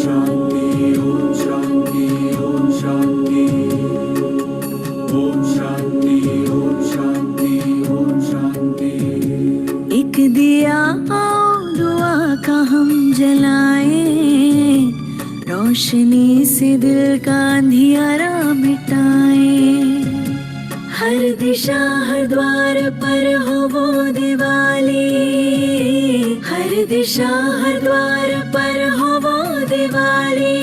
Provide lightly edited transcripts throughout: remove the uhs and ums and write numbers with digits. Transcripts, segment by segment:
शांति ओम शांति ओम शांति ओम शांति ओम शांति ओम शांति। एक दिया आओ दुआ का हम जलाएं, रोशनी से दिल का अंधियारा मिटाएं। हर दिशा हर द्वार पर हो वो दिवाली, हर दिशा हर द्वार पर हो वो दिवाली।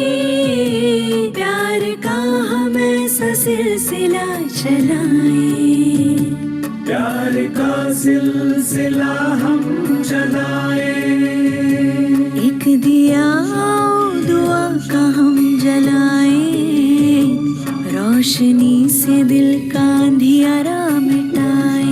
प्यार का हम ऐसा सिलसिला चलाएं, प्यार का सिलसिला हम चलाएं। एक दिया आओ दुआ का हम जलाएं, रोशनी से दिल का अंधियारा मिटाएं।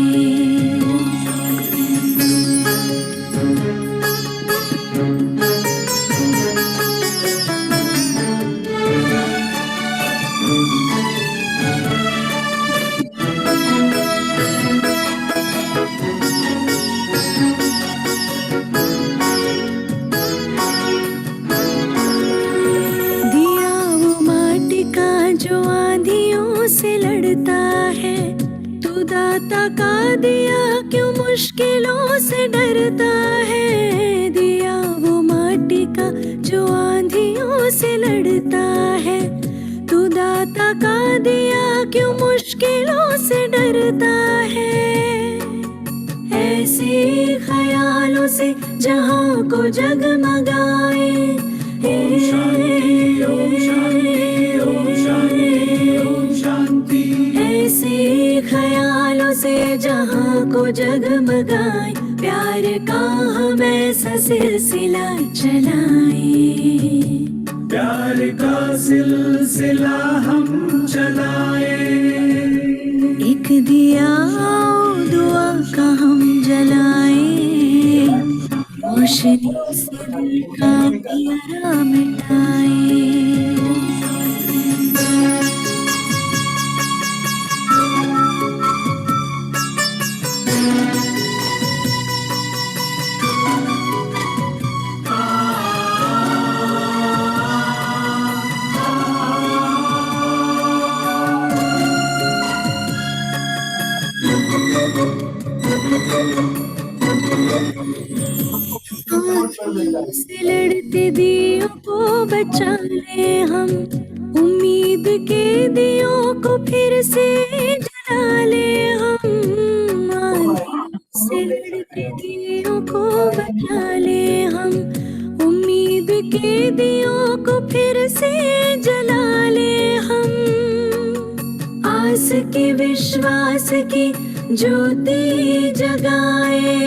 दिया वो माटी का जो आंधियों से लड़ता है, तू दाता का दिया क्यों मुश्किलों से डरता है। दिया वो माटी का जो आंधियों से लड़ता है, तू दाता का दिया क्यों मुश्किलों से डरता है। ऐसे ख्यालों से जहां को जगमगाए, ओम शांति ओम शांति ओम शांति ओम शांति। ऐसे ख्यालों से जहां को जगमगाए। प्यार का हम ऐसा सिलसिला चलाएं, प्यार का सिलसिला हम चलाएं। एक दिया आओ दुआ का हम जलाएं, रोशनी से दिल का अंधियारा मिटाएं। से लड़ते दियों को बचा ले हम, उम्मीद के दियों को फिर से जला ले हम। आंधियों से लड़ते दियों को बचा ले हम, उम्मीद के दियों को फिर से जला ले हम। आस की विश्वास की ज्योति जगाए,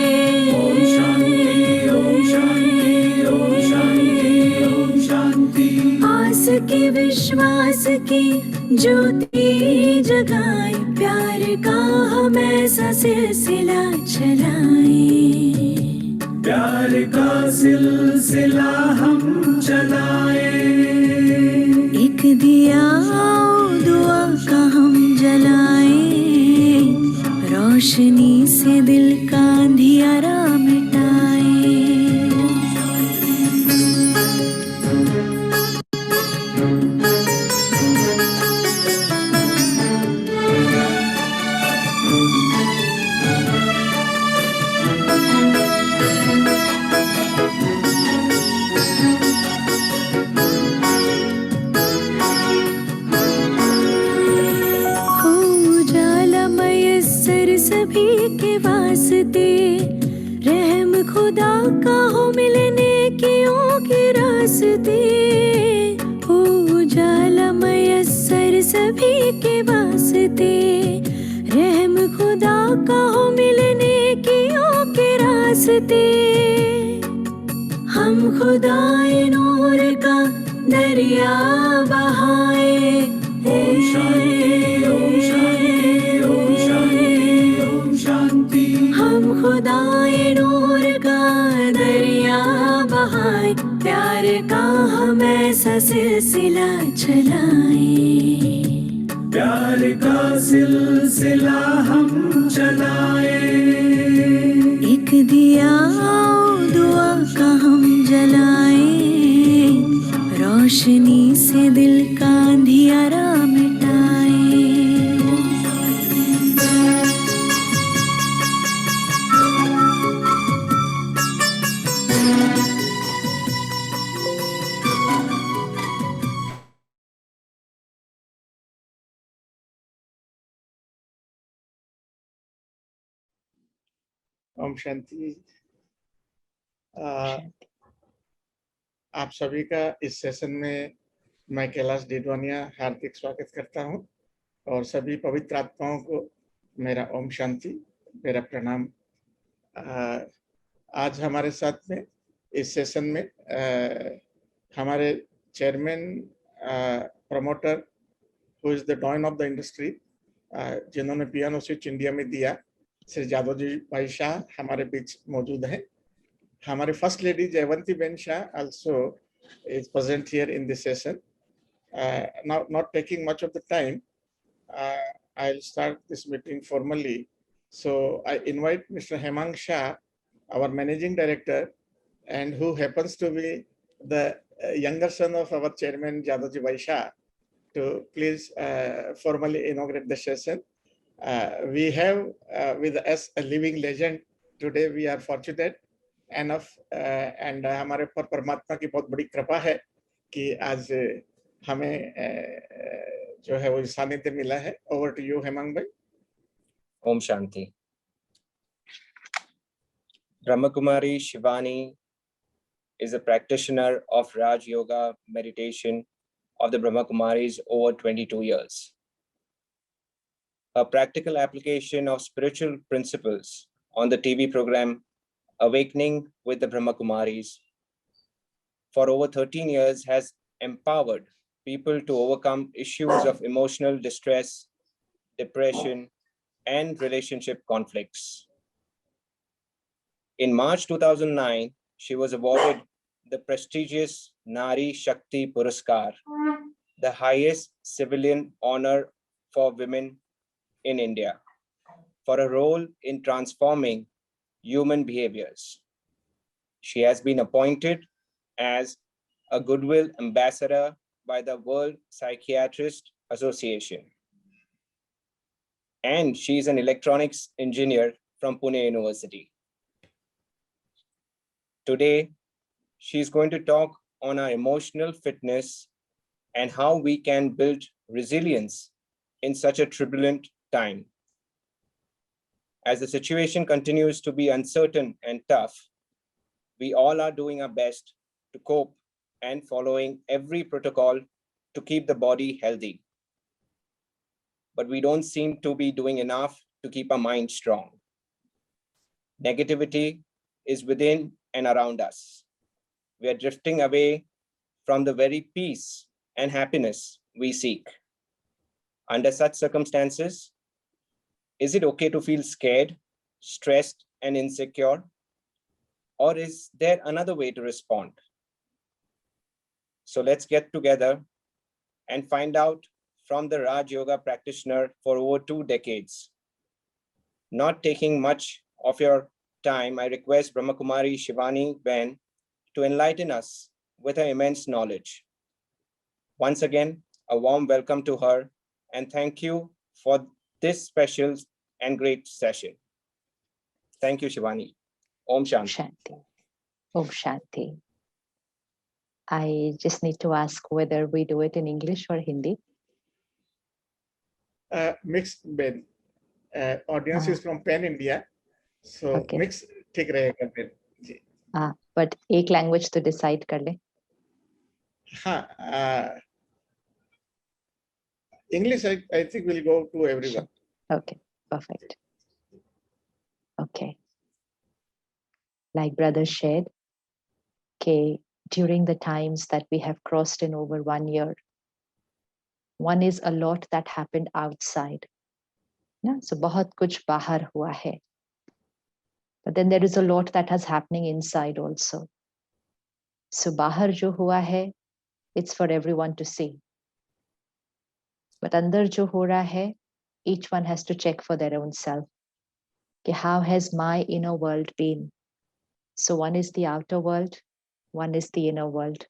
ओम शांति ओम शांति ओम शांति ओम शांति। आस की विश्वास की ज्योति जगाए। प्यार का हम ऐसा सिलसिला चलाएं, प्यार का सिलसिला हम चलाएं। एक दिया आओ दुआ का हम जलाएं, रोशनी से दिल का अंधियारा मिटाएं। सभी के वास्ते रहम खुदा का हो मिलने कियों के रास्ते। हो उजाला मयस्सर सभी के वास्ते रहम खुदा का हो मिलने कियों के रास्ते। हम खुदाए नूर का दरिया बहाए, ओम शांति ओम शांति ओम शांति ओम शांति। हम खुदाए नूर का दरिया बहाए। प्यार का हम ऐसा सिलसिला चलाएं, प्यार का सिलसिला हम चलाएं। एक दिया आओ दुआ का हम जलाएं, रोशनी से दिल का अंधियारा मिटाए। ओम शांति। आप सभी का इस सेशन में मैं कैलाश डिडवानिया हार्दिक स्वागत करता हूं और सभी पवित्र आत्माओं को मेरा ओम शांति, मेरा प्रणाम। आज हमारे साथ में इस सेशन में हमारे chairman promoter who is the don of the industry, जिन्होंने पियानो स्विच इंडिया में दिया, श्री जादव जी भाई शाह हमारे बीच मौजूद हैं। हमारे first lady Jayvanti Ben Shah also is present here in this session. Now, not taking much of the time, I'll start this meeting formally. So I invite Mr. Hemang Shah, our managing director, and who happens to be the younger son of our chairman Jadavji Bhai Shah, to please formally inaugurate the session. We have with us a living legend today. We are fortunate enough and हमारे पर परमात्मा की बहुत बड़ी कृपा है कि आज हमें जो है वो सानिध्य मिला है। ओवर टू यू हेमंग भाई। Om Shanti. Brahmakumari Shivani is a practitioner of Raj Yoga meditation of the Brahmakumaris over 22 years. A practical application of spiritual principles on the TV program Awakening with the Brahmakumaris for over 13 years has empowered people to overcome issues of emotional distress, depression, and relationship conflicts. In March 2009, she was awarded the prestigious Nari Shakti Puraskar, the highest civilian honor for women in India, for a role in transforming human behaviors. She has been appointed as a Goodwill Ambassador by the World Psychiatrist Association. And she is an electronics engineer from Pune University. Today, she is going to talk on our emotional fitness and how we can build resilience in such a turbulent time. As the situation continues to be uncertain and tough, we all are doing our best to cope and following every protocol to keep the body healthy. But we don't seem to be doing enough to keep our mind strong. Negativity is within and around us. We are drifting away from the very peace and happiness we seek. Under such circumstances, is it okay to feel scared, stressed, and insecure? Or is there another way to respond? So let's get together and find out from the Raj Yoga practitioner for over 2 decades. Not taking much of your time, I request Brahmakumari Shivani Ben to enlighten us with her immense knowledge. Once again, a warm welcome to her and thank you for this special and great session. Thank you, Shivani. Om Shanti. Shanti. Om Shanti. I just need to ask whether we do it in English or Hindi. Mixed Ben. Audience is from Pan India, so Okay. mix ठीक रहेगा Ben ji. But एक language तो decide कर ले. हाँ, English I think will go to everyone. Okay, perfect. Okay. Like brother shared, okay, during the times that we have crossed in over 1 year, one is a lot that happened outside. Yeah? So बहुत कुछ बाहर हुआ है. But then there is a lot that is happening inside also. So बाहर जो हुआ है, it's for everyone to see. But अंदर जो हो रहा है, each one has to check for their own self. Okay, how has my inner world been? So one is the outer world, one is the inner world.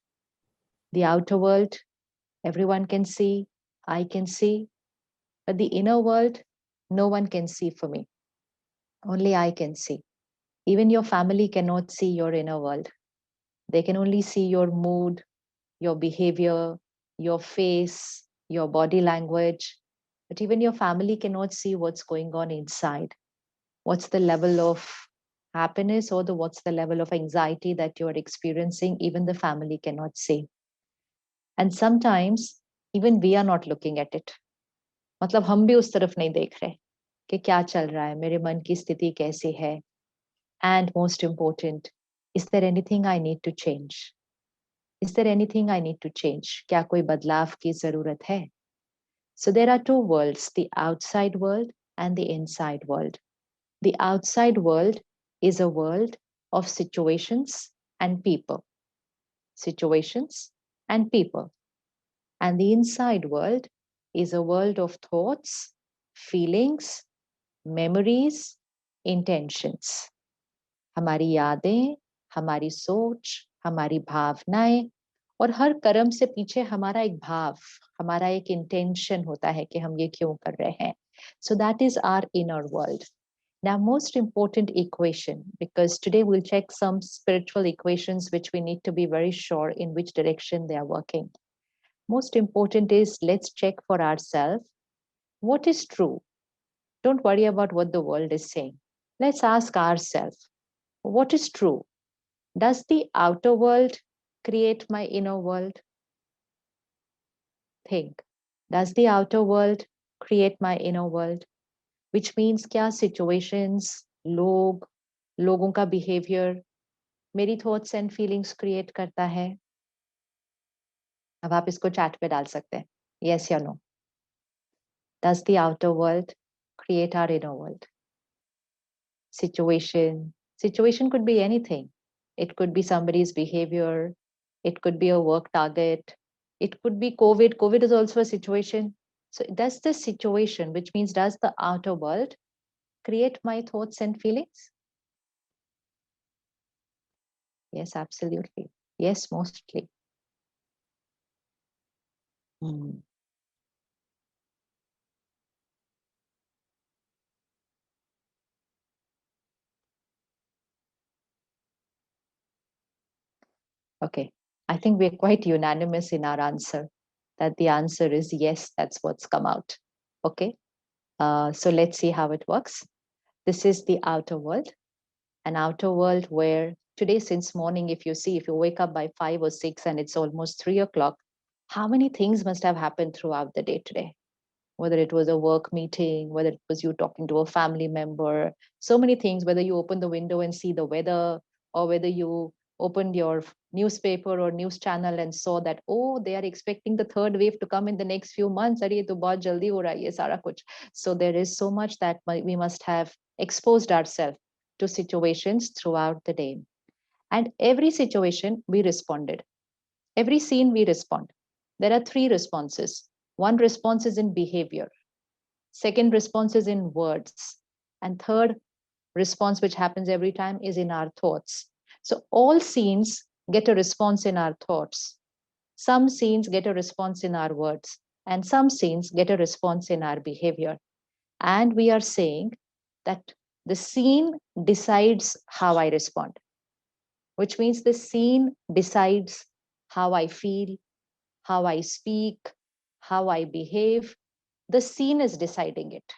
The outer world, everyone can see, I can see, but the inner world, no one can see for me. Only I can see. Even your family cannot see your inner world. They can only see your mood, your behavior, your face, your body language. But even your family cannot see what's going on inside. What's the level of happiness or what's the level of anxiety that you are experiencing, even the family cannot see. And sometimes even we are not looking at it. मतलब हम भी उस तरफ नहीं देख रहे कि क्या चल रहा है, मेरे मन की स्थिति कैसी है. And most important, is there anything I need to change? Is there anything I need to change? क्या कोई बदलाव की जरूरत है? So there are two worlds, the outside world and the inside world. The outside world is a world of situations and people. Situations and people. And the inside world is a world of thoughts, feelings, memories, intentions. हमारी यादें, हमारी सोच, हमारी भावनाएं और हर कर्म से पीछे हमारा एक भाव, हमारा एक इंटेंशन होता है कि हम ये क्यों कर रहे हैं. So that is our inner world. Now, most important equation, because today we'll check some spiritual equations which we need to be very sure in which direction they are working. Most important is let's check for ourselves what is true. Don't worry about what the world is saying. Let's ask ourselves, what is true? Does the outer world create my inner world? Think. Does the outer world create my inner world? Which means क्या situations, लोग, लोगों का behavior, मेरी thoughts and feelings create करता है? अब आप इसको chat पे डाल सकते हैं. Yes या no? Does the outer world create our inner world? Situation could be anything. It could be somebody's behavior. It could be a work target. It could be COVID. COVID is also a situation. So does the situation, which means does the outer world create my thoughts and feelings? Yes, absolutely. Yes, mostly. Hmm. Okay. I think we're quite unanimous in our answer that the answer is yes, that's what's come out. Okay. So let's see how it works. This is the outer world, an outer world where today, since morning, if you wake up by 5 or 6 and it's almost 3 o'clock, how many things must have happened throughout the day today? Whether it was a work meeting, whether it was you talking to a family member, so many things, whether you open the window and see the weather, or whether you opened your newspaper or news channel and saw that, oh, they are expecting the third wave to come in the next few months. Arey, ye to bahut jaldi ho raha hai, ye sara kuch. So there is so much that we must have exposed ourselves to situations throughout the day. And every situation we responded. Every scene we respond. There are 3 responses. One response is in behavior. Second response is in words. And third response, which happens every time, is in our thoughts. So all scenes get a response in our thoughts. Some scenes get a response in our words. And some scenes get a response in our behavior. And we are saying that the scene decides how I respond, which means the scene decides how I feel, how I speak, how I behave. The scene is deciding it.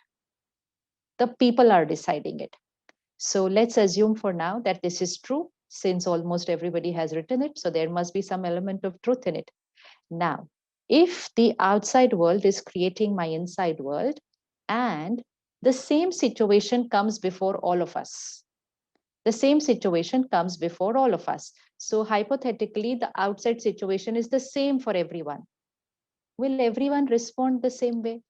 The people are deciding it. So let's assume for now that this is true, since almost everybody has written it. So there must be some element of truth in it. Now, if the outside world is creating my inside world, and the same situation comes before all of us, the same situation comes before all of us. So hypothetically, the outside situation is the same for everyone. Will everyone respond the same way?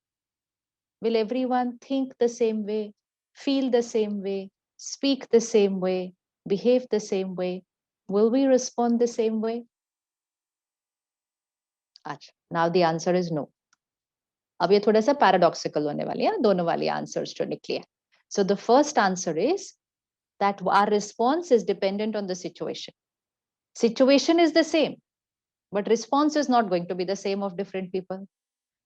Will everyone think the same way, feel the same way, speak the same way, behave the same way? Will we respond the same way? अच्छा, now the answer is no. अब ये थोड़ा सा paradoxical होने वाली है, दोनों वाली answers जो निकली है. So the first answer is that our response is dependent on the situation. Situation is the same. but response is not going to be the same of different people.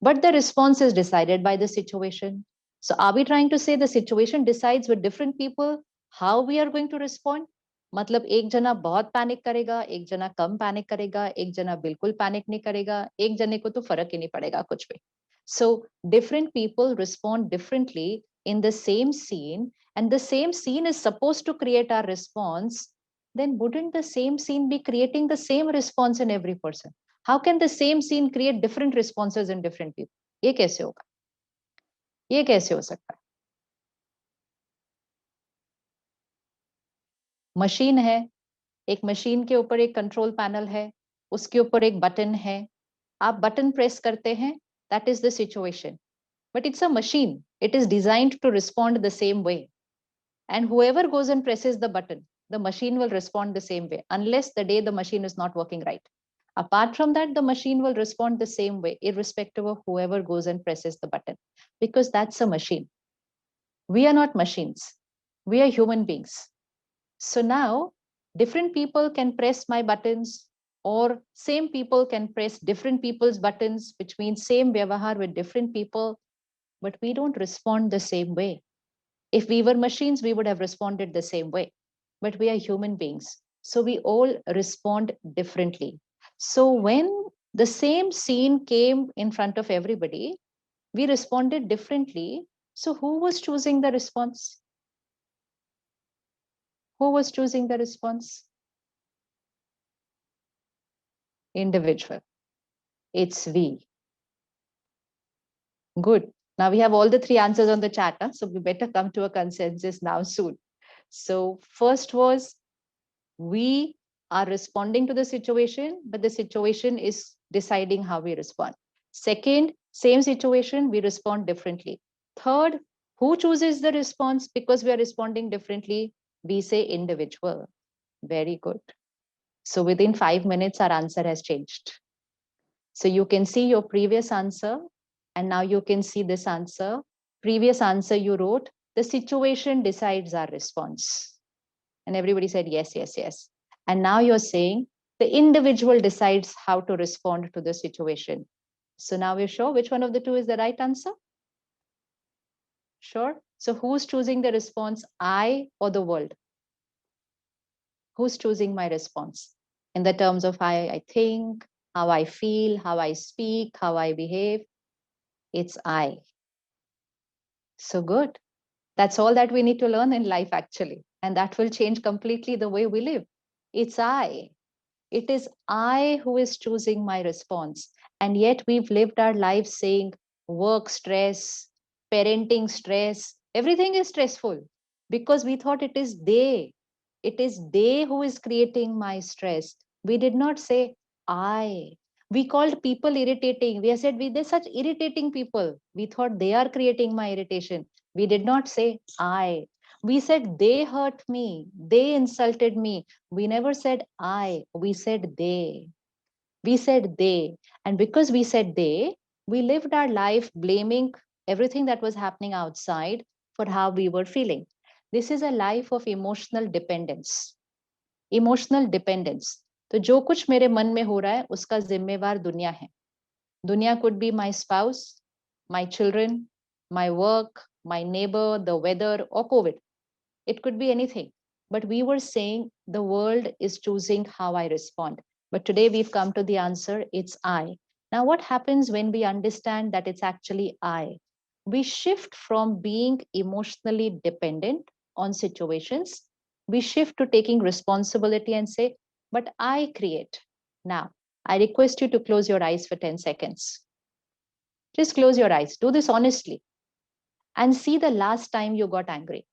But the response is decided by the situation. So are we trying to say the situation decides with different people how we are going to respond? मतलब एक जना बहुत panic करेगा, एक जना कम panic करेगा, एक जना बिल्कुल पैनिक नहीं करेगा, एक जने को तो फर्क ही नहीं पड़ेगा कुछ भी. So different people respond differently in the same scene, and the same scene is supposed to create our response. Then wouldn't the same scene be creating the same response in every person? How can the same scene create different responses in different people? ये कैसे होगा? ये कैसे हो सकता है? Machine है, एक मशीन के ऊपर एक कंट्रोल पैनल है, उसके ऊपर एक बटन है, आप बटन प्रेस करते हैं, that is the situation. But it's a machine. It is designed to respond the same way. And whoever goes and presses the button, the machine will respond the same way, unless the day the machine is not working right. Apart from that, the machine will respond the same way, irrespective of whoever goes and presses the button, because that's a machine. We are not machines. We are human beings. So now different people can press my buttons, or same people can press different people's buttons, which means same vyavahar with different people, but we don't respond the same way. If we were machines, we would have responded the same way, but we are human beings. So we all respond differently. So when the same scene came in front of everybody, we responded differently. So who was choosing the response? Who was choosing the response? Individual. It's we. Good. Now we have all the three answers on the chat, huh? So we better come to a consensus now soon. So first was, we are responding to the situation, but the situation is deciding how we respond. Second, same situation, we respond differently. Third, who chooses the response because we are responding differently? We say individual. Very good. So within 5 minutes, our answer has changed. So you can see your previous answer, and now you can see this answer. Previous answer you wrote, the situation decides our response. And everybody said yes, yes, yes. And now you're saying the individual decides how to respond to the situation. So now we're sure which one of the two is the right answer? Sure. So who's choosing the response, I or the world? Who's choosing my response? In the terms of how I think, how I feel, how I speak, how I behave, it's I. So good. That's all that we need to learn in life, actually. And that will change completely the way we live. It's I. It is I who is choosing my response. And yet we've lived our lives saying work stress, parenting stress, everything is stressful because we thought it is they. It is they who is creating my stress. We did not say I. We called people irritating. We said they're such irritating people. We thought they are creating my irritation. We did not say I. We said they hurt me, they insulted me. We never said I, we said they. We said they. And because we said they, we lived our life blaming everything that was happening outside for how we were feeling. This is a life of emotional dependence. Emotional dependence. तो जो कुछ मेरे मन में हो रहा है उसका जिम्मेवार दुनिया है. Dunya could be my spouse, my children, my work, my neighbor, the weather, or COVID. It could be anything. But we were saying the world is choosing how I respond. But today we've come to the answer, it's I. Now, what happens when we understand that it's actually I? We shift from being emotionally dependent on situations. We shift to taking responsibility and say, but I create. Now, I request you to close your eyes for 10 seconds. Just close your eyes. Do this honestly and see the last time you got angry.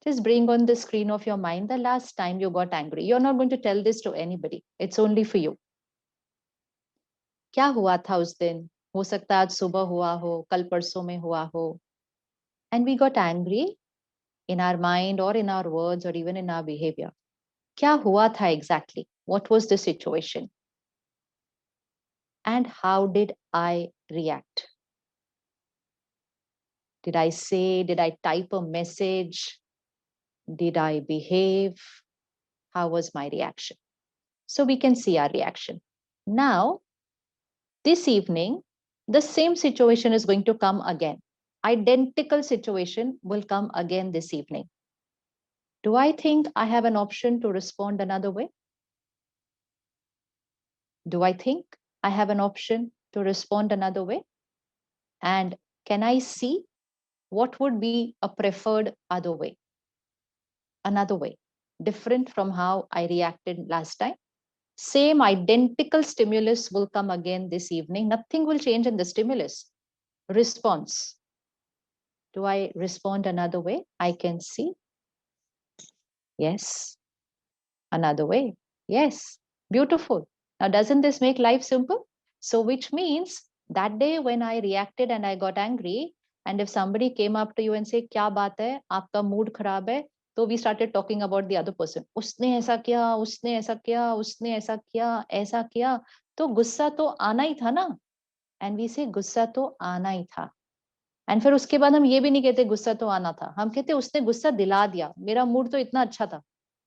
Just bring on the screen of your mind the last time you got angry. You're not going to tell this to anybody. It's only for you. क्या हुआ था उस दिन? हो सकता है आज सुबह हुआ हो, कल परसों में हुआ हो. And we got angry in our mind or in our words or even in our behavior. क्या हुआ था exactly? What was the situation? And how did I react? Did I say, did I type a message? Did I behave? How was my reaction? So we can see our reaction. Now, this evening, the same situation is going to come again. Identical situation will come again this evening. Do I think I have an option to respond another way? Do I think I have an option to respond another way? And can I see what would be a preferred other way? Another way, different from how I reacted last time. Same identical stimulus will come again this evening. Nothing will change in the stimulus. Response. Do I respond another way? I can see. Yes. Another way. Yes. Beautiful. Now, doesn't this make life simple? So, which means that day when I reacted and I got angry, and if somebody came up to you and say, "Kya baat hai? Aapka mood kharab hai?" So we started talking about the other person. उसने ऐसा किया, उसने ऐसा किया, उसने ऐसा किया, ऐसा किया, तो गुस्सा तो आना ही था ना. And we say गुस्सा तो आना ही था. एंड फिर उसके बाद हम ये भी नहीं कहते गुस्सा तो आना था, हम कहते उसने गुस्सा दिला दिया, मेरा मूड तो इतना अच्छा था,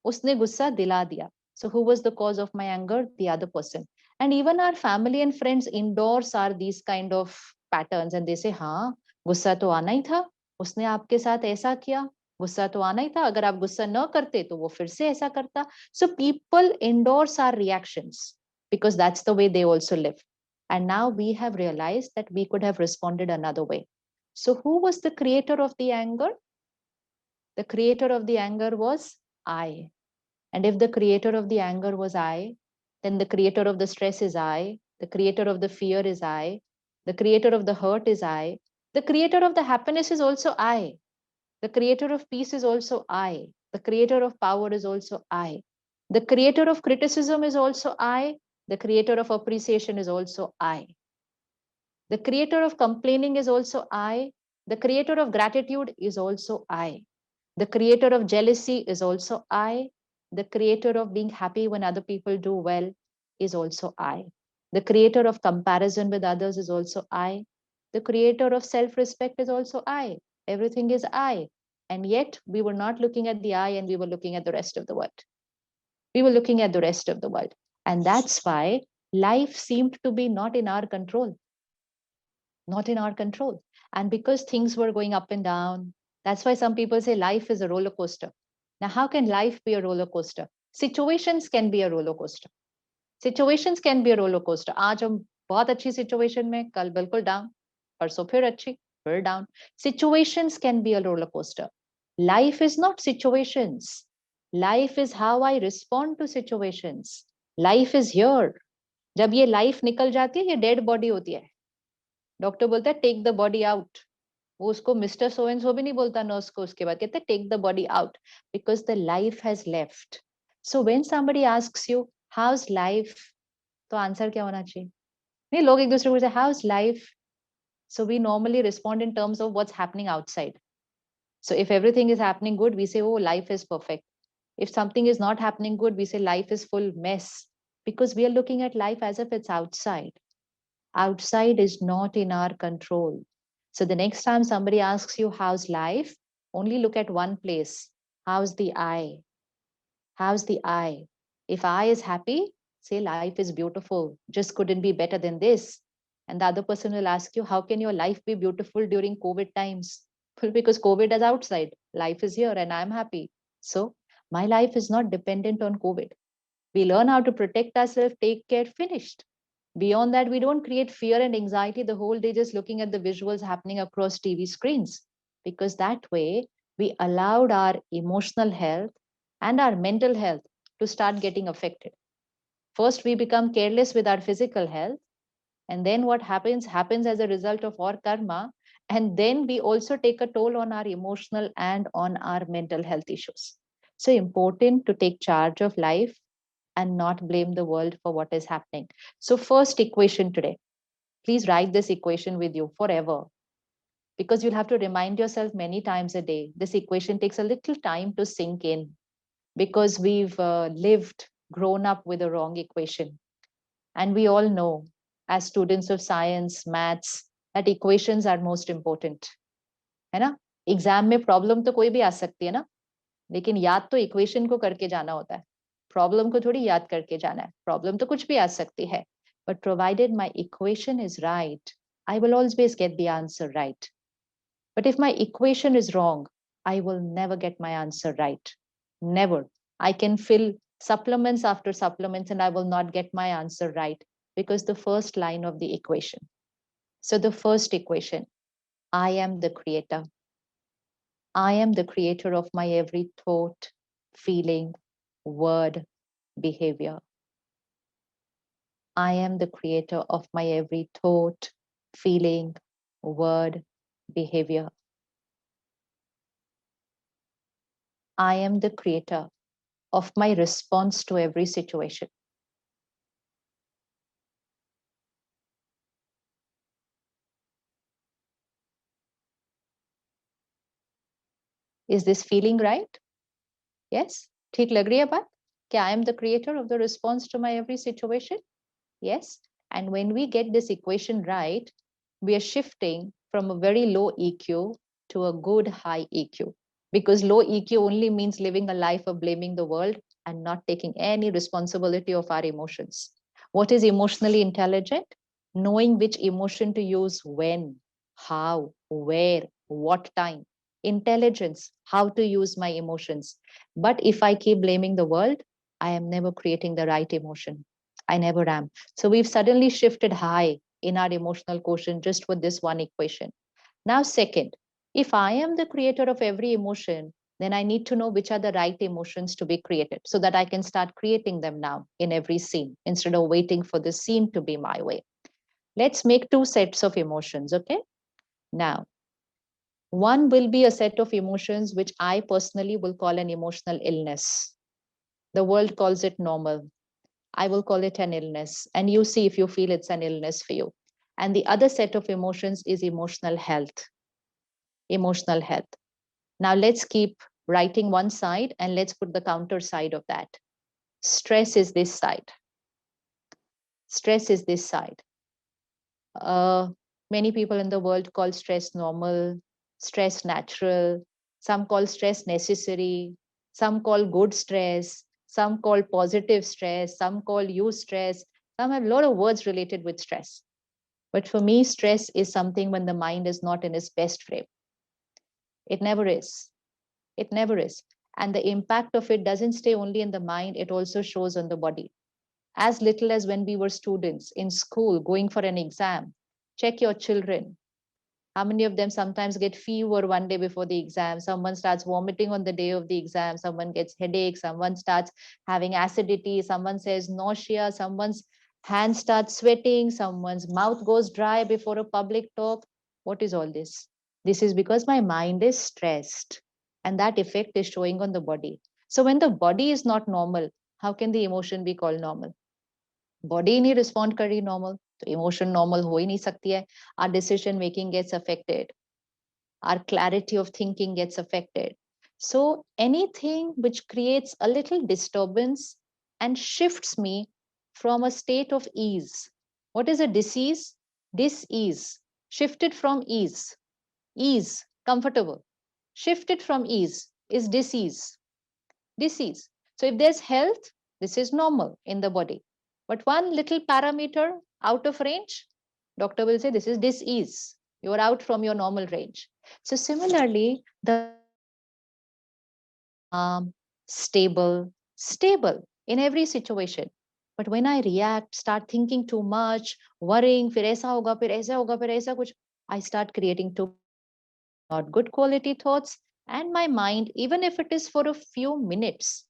उसने गुस्सा दिला दिया. So who was the cause of my anger? The other person. And even our family and friends endorse are these kind of patterns and they say, हाँ गुस्सा तो आना ही था, उसने आपके साथ ऐसा किया, गुस्सा तो आना ही था, अगर आप गुस्सा न करते तो वो फिर से ऐसा करता. So people endorse our reactions because that's the way they also live. And now we have realized that we could have responded another way. So who was the creator of the anger? The creator of the anger was I. And if the creator of the anger was I, then the creator of the stress is I, the creator of the fear is I, the creator of the hurt is I, the creator of the happiness is also I, the creator of peace is also I, the creator of power is also I, the creator of criticism is also I, the creator of appreciation is also I. The creator of complaining is also I. The creator of gratitude is also I. The creator of jealousy is also I. The creator of being happy when other people do well is also I. The creator of comparison with others is also I. The creator of self-respect is also I. Everything is I. And yet we were not looking at the I and we were looking at the rest of the world. We were looking at the rest of the world. And that's why life seemed to be not in our control. Not in our control. And because things were going up and down, that's why some people say life is a roller coaster. Now, how can life be a roller coaster? Situations can be a roller coaster. Situations can be a roller coaster. आज हम बहुत अच्छी situation में, कल बिल्कुल down, परसों फिर अच्छी, फिर down. Situations can be a roller coaster. Life is not situations. Life is how I respond to situations. Life is here. जब ये life निकल जाती है, ये dead body होती है. डॉक्टर बोलता है टेक द बॉडी आउट. वो उसको मिस्टर सो एंड सो भी नहीं बोलता नर्स को, उसके बाद कहते हैं take the body out because the life has left. So when somebody asks you how is life, तो आंसर क्या होना चाहिए? नहीं, लोग एक दूसरे को पूछते हैं how is life, so we normally respond in terms of what's happening outside. So if everything is happening good, we say, oh, life is perfect. If something is not happening good, we say life is full mess, because we are looking at life as if it's outside. Outside is not in our control. So the next time somebody asks you, how's life? Only look at one place. How's the eye? How's the eye? If eye is happy, say life is beautiful. Just couldn't be better than this. And the other person will ask you, how can your life be beautiful during COVID times? Well, because COVID is outside. Life is here and I'm happy. So my life is not dependent on COVID. We learn how to protect ourselves, take care, finished. Beyond that, we don't create fear and anxiety the whole day just looking at the visuals happening across TV screens, because that way we allowed our emotional health and our mental health to start getting affected. First, we become careless with our physical health, and then what happens as a result of our karma, and then we also take a toll on our emotional and on our mental health issues. So important to take charge of life and not blame the world for what is happening. So first equation today, please write this equation with you forever, because you'll have to remind yourself many times a day. This equation takes a little time to sink in because we've grown up with a wrong equation. And we all know, as students of science, maths, that equations are most important. है ना? Exam में problem तो कोई भी आ सकती है ना, लेकिन याद तो इक्वेशन को करके जाना होता है. प्रॉब्लम को थोड़ी याद करके जाना है, प्रॉब्लम तो कुछ भी आ सकती है, but provided my equation is right, I will always get the answer right. But if my equation is wrong, I will never get my answer right. Never. I can fill supplements after supplements and I will not get my answer right because the first line of the equation. So the first equation, I am the creator. I am the creator of my every thought, feeling, word, behavior. I am the creator of my every thought, feeling, word, behavior. I am the creator of my response to every situation. Is this feeling right? Yes? ठीक लग रही है बात? क्या I am the creator of the response to my every situation? Yes. And when we get this equation right, we are shifting from a very low EQ to a good high EQ. Because low EQ only means living a life of blaming the world and not taking any responsibility of our emotions. What is emotionally intelligent? Knowing which emotion to use when, how, where, what time. Intelligence, how to use my emotions. But if I keep blaming the world, I am never creating the right emotion. I never am. So we've suddenly shifted high in our emotional quotient just with this one equation. Now, second, if I am the creator of every emotion, then I need to know which are the right emotions to be created so that I can start creating them now in every scene instead of waiting for the scene to be my way. Let's make two sets of emotions, okay? Now, one will be a set of emotions which I personally will call an emotional illness. The world calls it normal. I will call it an illness. And you see if you feel it's an illness for you. And the other set of emotions is emotional health. Emotional health. Now let's keep writing one side and let's put the counter side of that. Stress is this side. Stress is this side. Many people in the world call stress normal, stress natural. Some call stress necessary. Some call good stress. Some call positive stress. Some call eustress. Some have a lot of words related with stress. But for me, stress is something when the mind is not in its best frame. It never is. It never is. And the impact of it doesn't stay only in the mind, it also shows on the body. As little as when we were students in school going for an exam, check your children. How many of them sometimes get fever one day before the exam? Someone starts vomiting on the day of the exam. Someone gets headache. Someone starts having acidity. Someone says nausea. Someone's hand starts sweating. Someone's mouth goes dry before a public talk. What is all this? This is because my mind is stressed and that effect is showing on the body. So when the body is not normal, how can the emotion be called normal? Body नहीं respond कर रही normal, तो emotion normal हो ही नहीं सकती है. Our decision making gets affected. Our clarity of thinking gets affected. So anything which creates a little disturbance and shifts me from a state of ease. What is a disease? Dis-ease. Shifted from ease. Ease, comfortable. Shifted from ease is disease. Disease. So if there's health, this is normal in the body. But one little parameter out of range, doctor will say this is disease. You're out from your normal range. So similarly, the stable, stable in every situation. But when I react, start thinking too much, worrying, फिर ऐसा होगा, फिर ऐसा होगा, फिर ऐसा कुछ, I start creating too not good quality thoughts, and my mind, even if it is for a few minutes,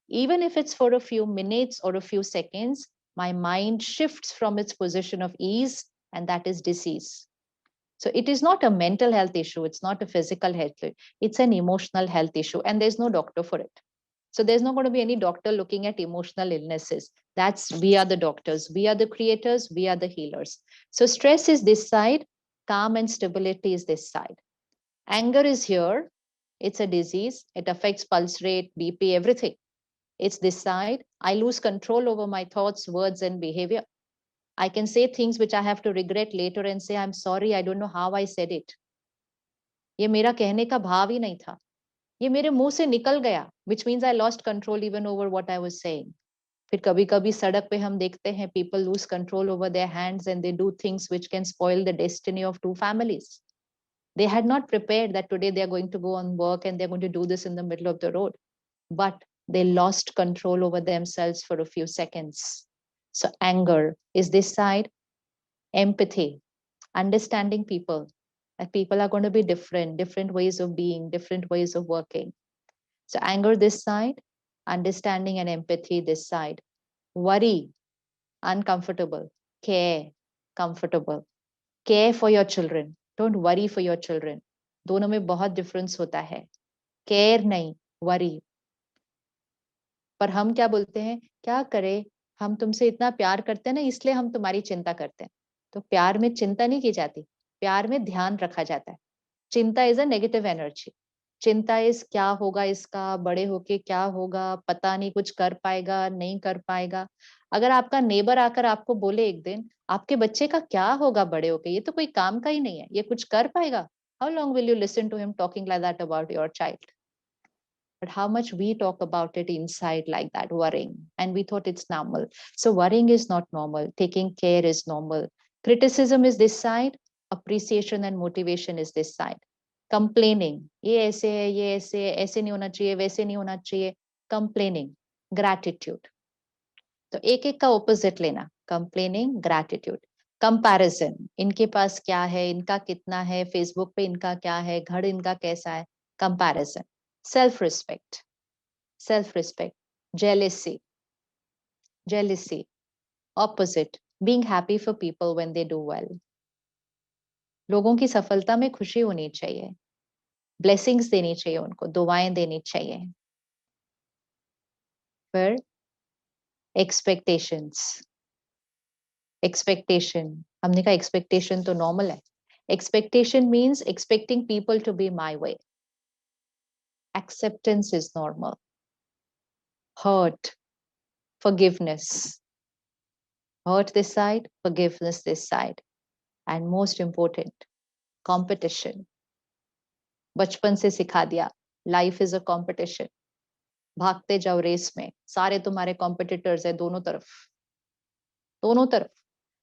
even if it's for a few minutes or a few seconds, my mind shifts from its position of ease, and that is disease. So it is not a mental health issue, it's not a physical health, it's an emotional health issue, and there's no doctor for it. So there's not going to be any doctor looking at emotional illnesses. That's we are the doctors, we are the creators, we are the healers. So stress is this side, calm and stability is this side. Anger is here, it's a disease, it affects pulse rate, BP, everything. It's this side. I lose control over my thoughts, words, and behavior. I can say things which I have to regret later and say, I'm sorry, I don't know how I said it. ये मेरा कहने का भाव ही नहीं था. ये मेरे मुंह से निकल गया, which means I lost control even over what I was saying. फिर कभी कभी सड़क पे हम देखते हैं people lose control over their hands and they do things which can spoil the destiny of two families. They had not prepared that today they are going to go on work and they're going to do this in the middle of the road, but they lost control over themselves for a few seconds. So anger is this side, empathy, understanding people, that people are going to be different, different ways of being, different ways of working. So anger this side, understanding and empathy this side. Worry, uncomfortable. Care, comfortable. Care for your children. Don't worry for your children. दोनों में बहुत difference होता है. Care नहीं, worry. पर हम क्या बोलते हैं, क्या करें, हम तुमसे इतना प्यार करते हैं ना, इसलिए हम तुम्हारी चिंता करते हैं. तो प्यार में चिंता नहीं की जाती, प्यार में ध्यान रखा जाता है. चिंता इज अ नेगेटिव एनर्जी. चिंता इज क्या होगा इसका, बड़े होके क्या होगा, पता नहीं कुछ कर पाएगा नहीं कर पाएगा. अगर आपका नेबर आकर आपको बोले एक दिन आपके बच्चे का क्या होगा बड़े होके, ये तो कोई काम का ही नहीं है, ये कुछ कर पाएगा, how long will you listen to him talking like that about your child? But how much we talk about it inside like that, worrying, and we thought it's normal. So worrying is not normal, taking care is normal. Criticism is this side, appreciation and motivation is this side. Complaining, ये ऐसे है, ये ऐसे है, ऐसे नहीं होना चाहिए, वैसे नहीं होना चाहिए. Complaining, gratitude. तो एक एक का opposite लेना. Complaining, gratitude. Comparison, इनके पास क्या है, इनका कितना है, फेसबुक पे इनका क्या है, घर इनका कैसा है. Comparison. Self-respect, self-respect. Jealousy, jealousy. Opposite, being happy for people when they do well. लोगों की सफलता में खुशी होनी चाहिए, ब्लेसिंग्स देनी चाहिए उनको, दुआएं देनी चाहिए. फिर एक्सपेक्टेशंस. एक्सपेक्टेशन, हमने कहा एक्सपेक्टेशन तो नॉर्मल है. Expectation means expecting people to be my way. Acceptance is normal. Hurt, forgiveness. Hurt this side, forgiveness this side. And most important, competition. बचपन से सिखा दिया, लाइफ इज अ कंपटीशन. भागते जाओ रेस में, सारे तुम्हारे कॉम्पिटिटर्स है दोनों तरफ, दोनों तरफ.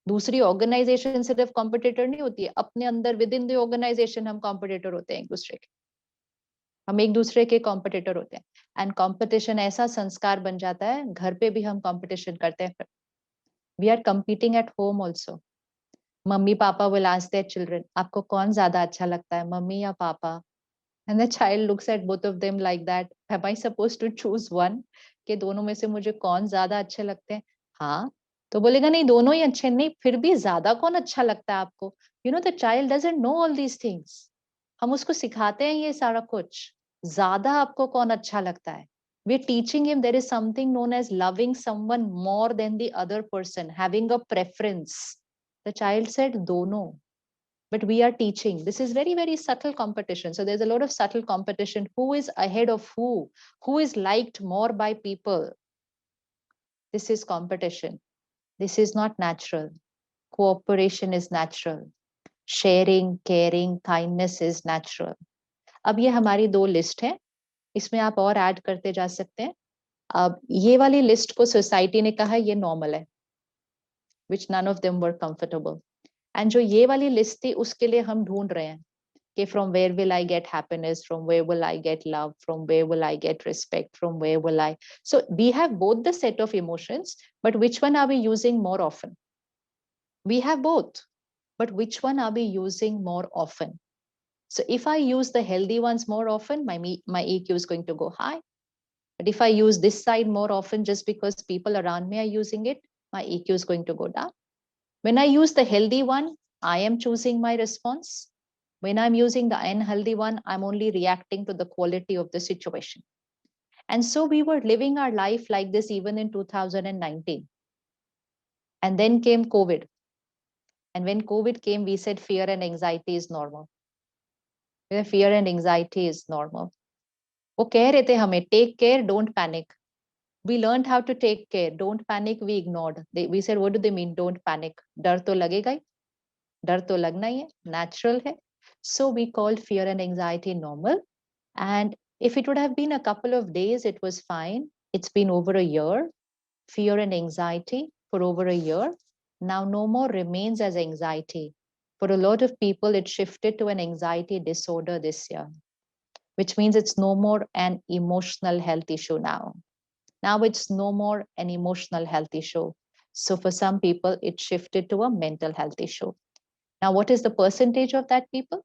दूसरी ऑर्गेनाइजेशन सिर्फ कॉम्पिटिटर नहीं होती है, अपने अंदर विद इन द ऑर्गेनाइजेशन हम कॉम्पिटिटर होते हैं एक दूसरे के. हम एक दूसरे के कॉम्पिटिटर होते हैं. एंड कॉम्पिटिशन ऐसा संस्कार बन जाता है, घर पे भी हम कॉम्पिटिशन करते हैं. We are competing at home also. Mummy papa will ask their children, आपको कौन ज्यादा अच्छा लगता है, मम्मी या papa? And the child looks at both of them like that, have I supposed to choose one, कि दोनों में से मुझे कौन ज्यादा अच्छे लगते हैं? हाँ, तो बोलेगा नहीं दोनों ही अच्छे. नहीं, फिर भी ज्यादा कौन अच्छा लगता है आपको? You know the child doesn't know all these things. हम उसको सिखाते हैं ये सारा कुछ. ज्यादा आपको कौन अच्छा लगता है? We are teaching him there is something known as loving someone more than the other person, having a preference. The child said dono, but we are teaching. This is very, very subtle competition. So there's a lot of subtle competition. Who is ahead of who is liked more by people? This is competition. This is not natural. Cooperation is natural. Sharing, caring, kindness is natural. अब ये हमारी दो list है, इसमें आप और add करते जा सकते हैं. अब ये वाली लिस्ट को सोसाइटी ने कहा ये नॉर्मल है, which none of them were comfortable. And जो ये वाली लिस्ट थी उसके लिए हम ढूंढ रहे हैं कि from where will I get happiness, from where will I get love, from where will I get respect, from where will I. So we have both the set of emotions, but which one are we using more often? We have both, but which one are we using more often? So if I use the healthy ones more often, my EQ is going to go high. But if I use this side more often just because people around me are using it, my EQ is going to go down. When I use the healthy one, I am choosing my response. When I'm using the unhealthy one, I'm only reacting to the quality of the situation. And so we were living our life like this even in 2019. And then came COVID. And when COVID came, we said fear and anxiety is normal. Fear and anxiety is normal. वो कह रहे थे हमें take care, don't panic. We learned how to take care. Don't panic, we ignored. We said, what do they mean? Don't panic. डर तो लगेगा ही. डर तो लगना ही है. Natural है. So we called fear and anxiety normal. And If it would have been a couple of days, it was fine. It's been over a year, fear and anxiety for over a year. Now no more remains as anxiety. For a lot of people, it shifted to an anxiety disorder this year, which means it's no more an emotional health issue now. Now it's no more an emotional health issue. So for some people, it shifted to a mental health issue. Now, what is the percentage of that people?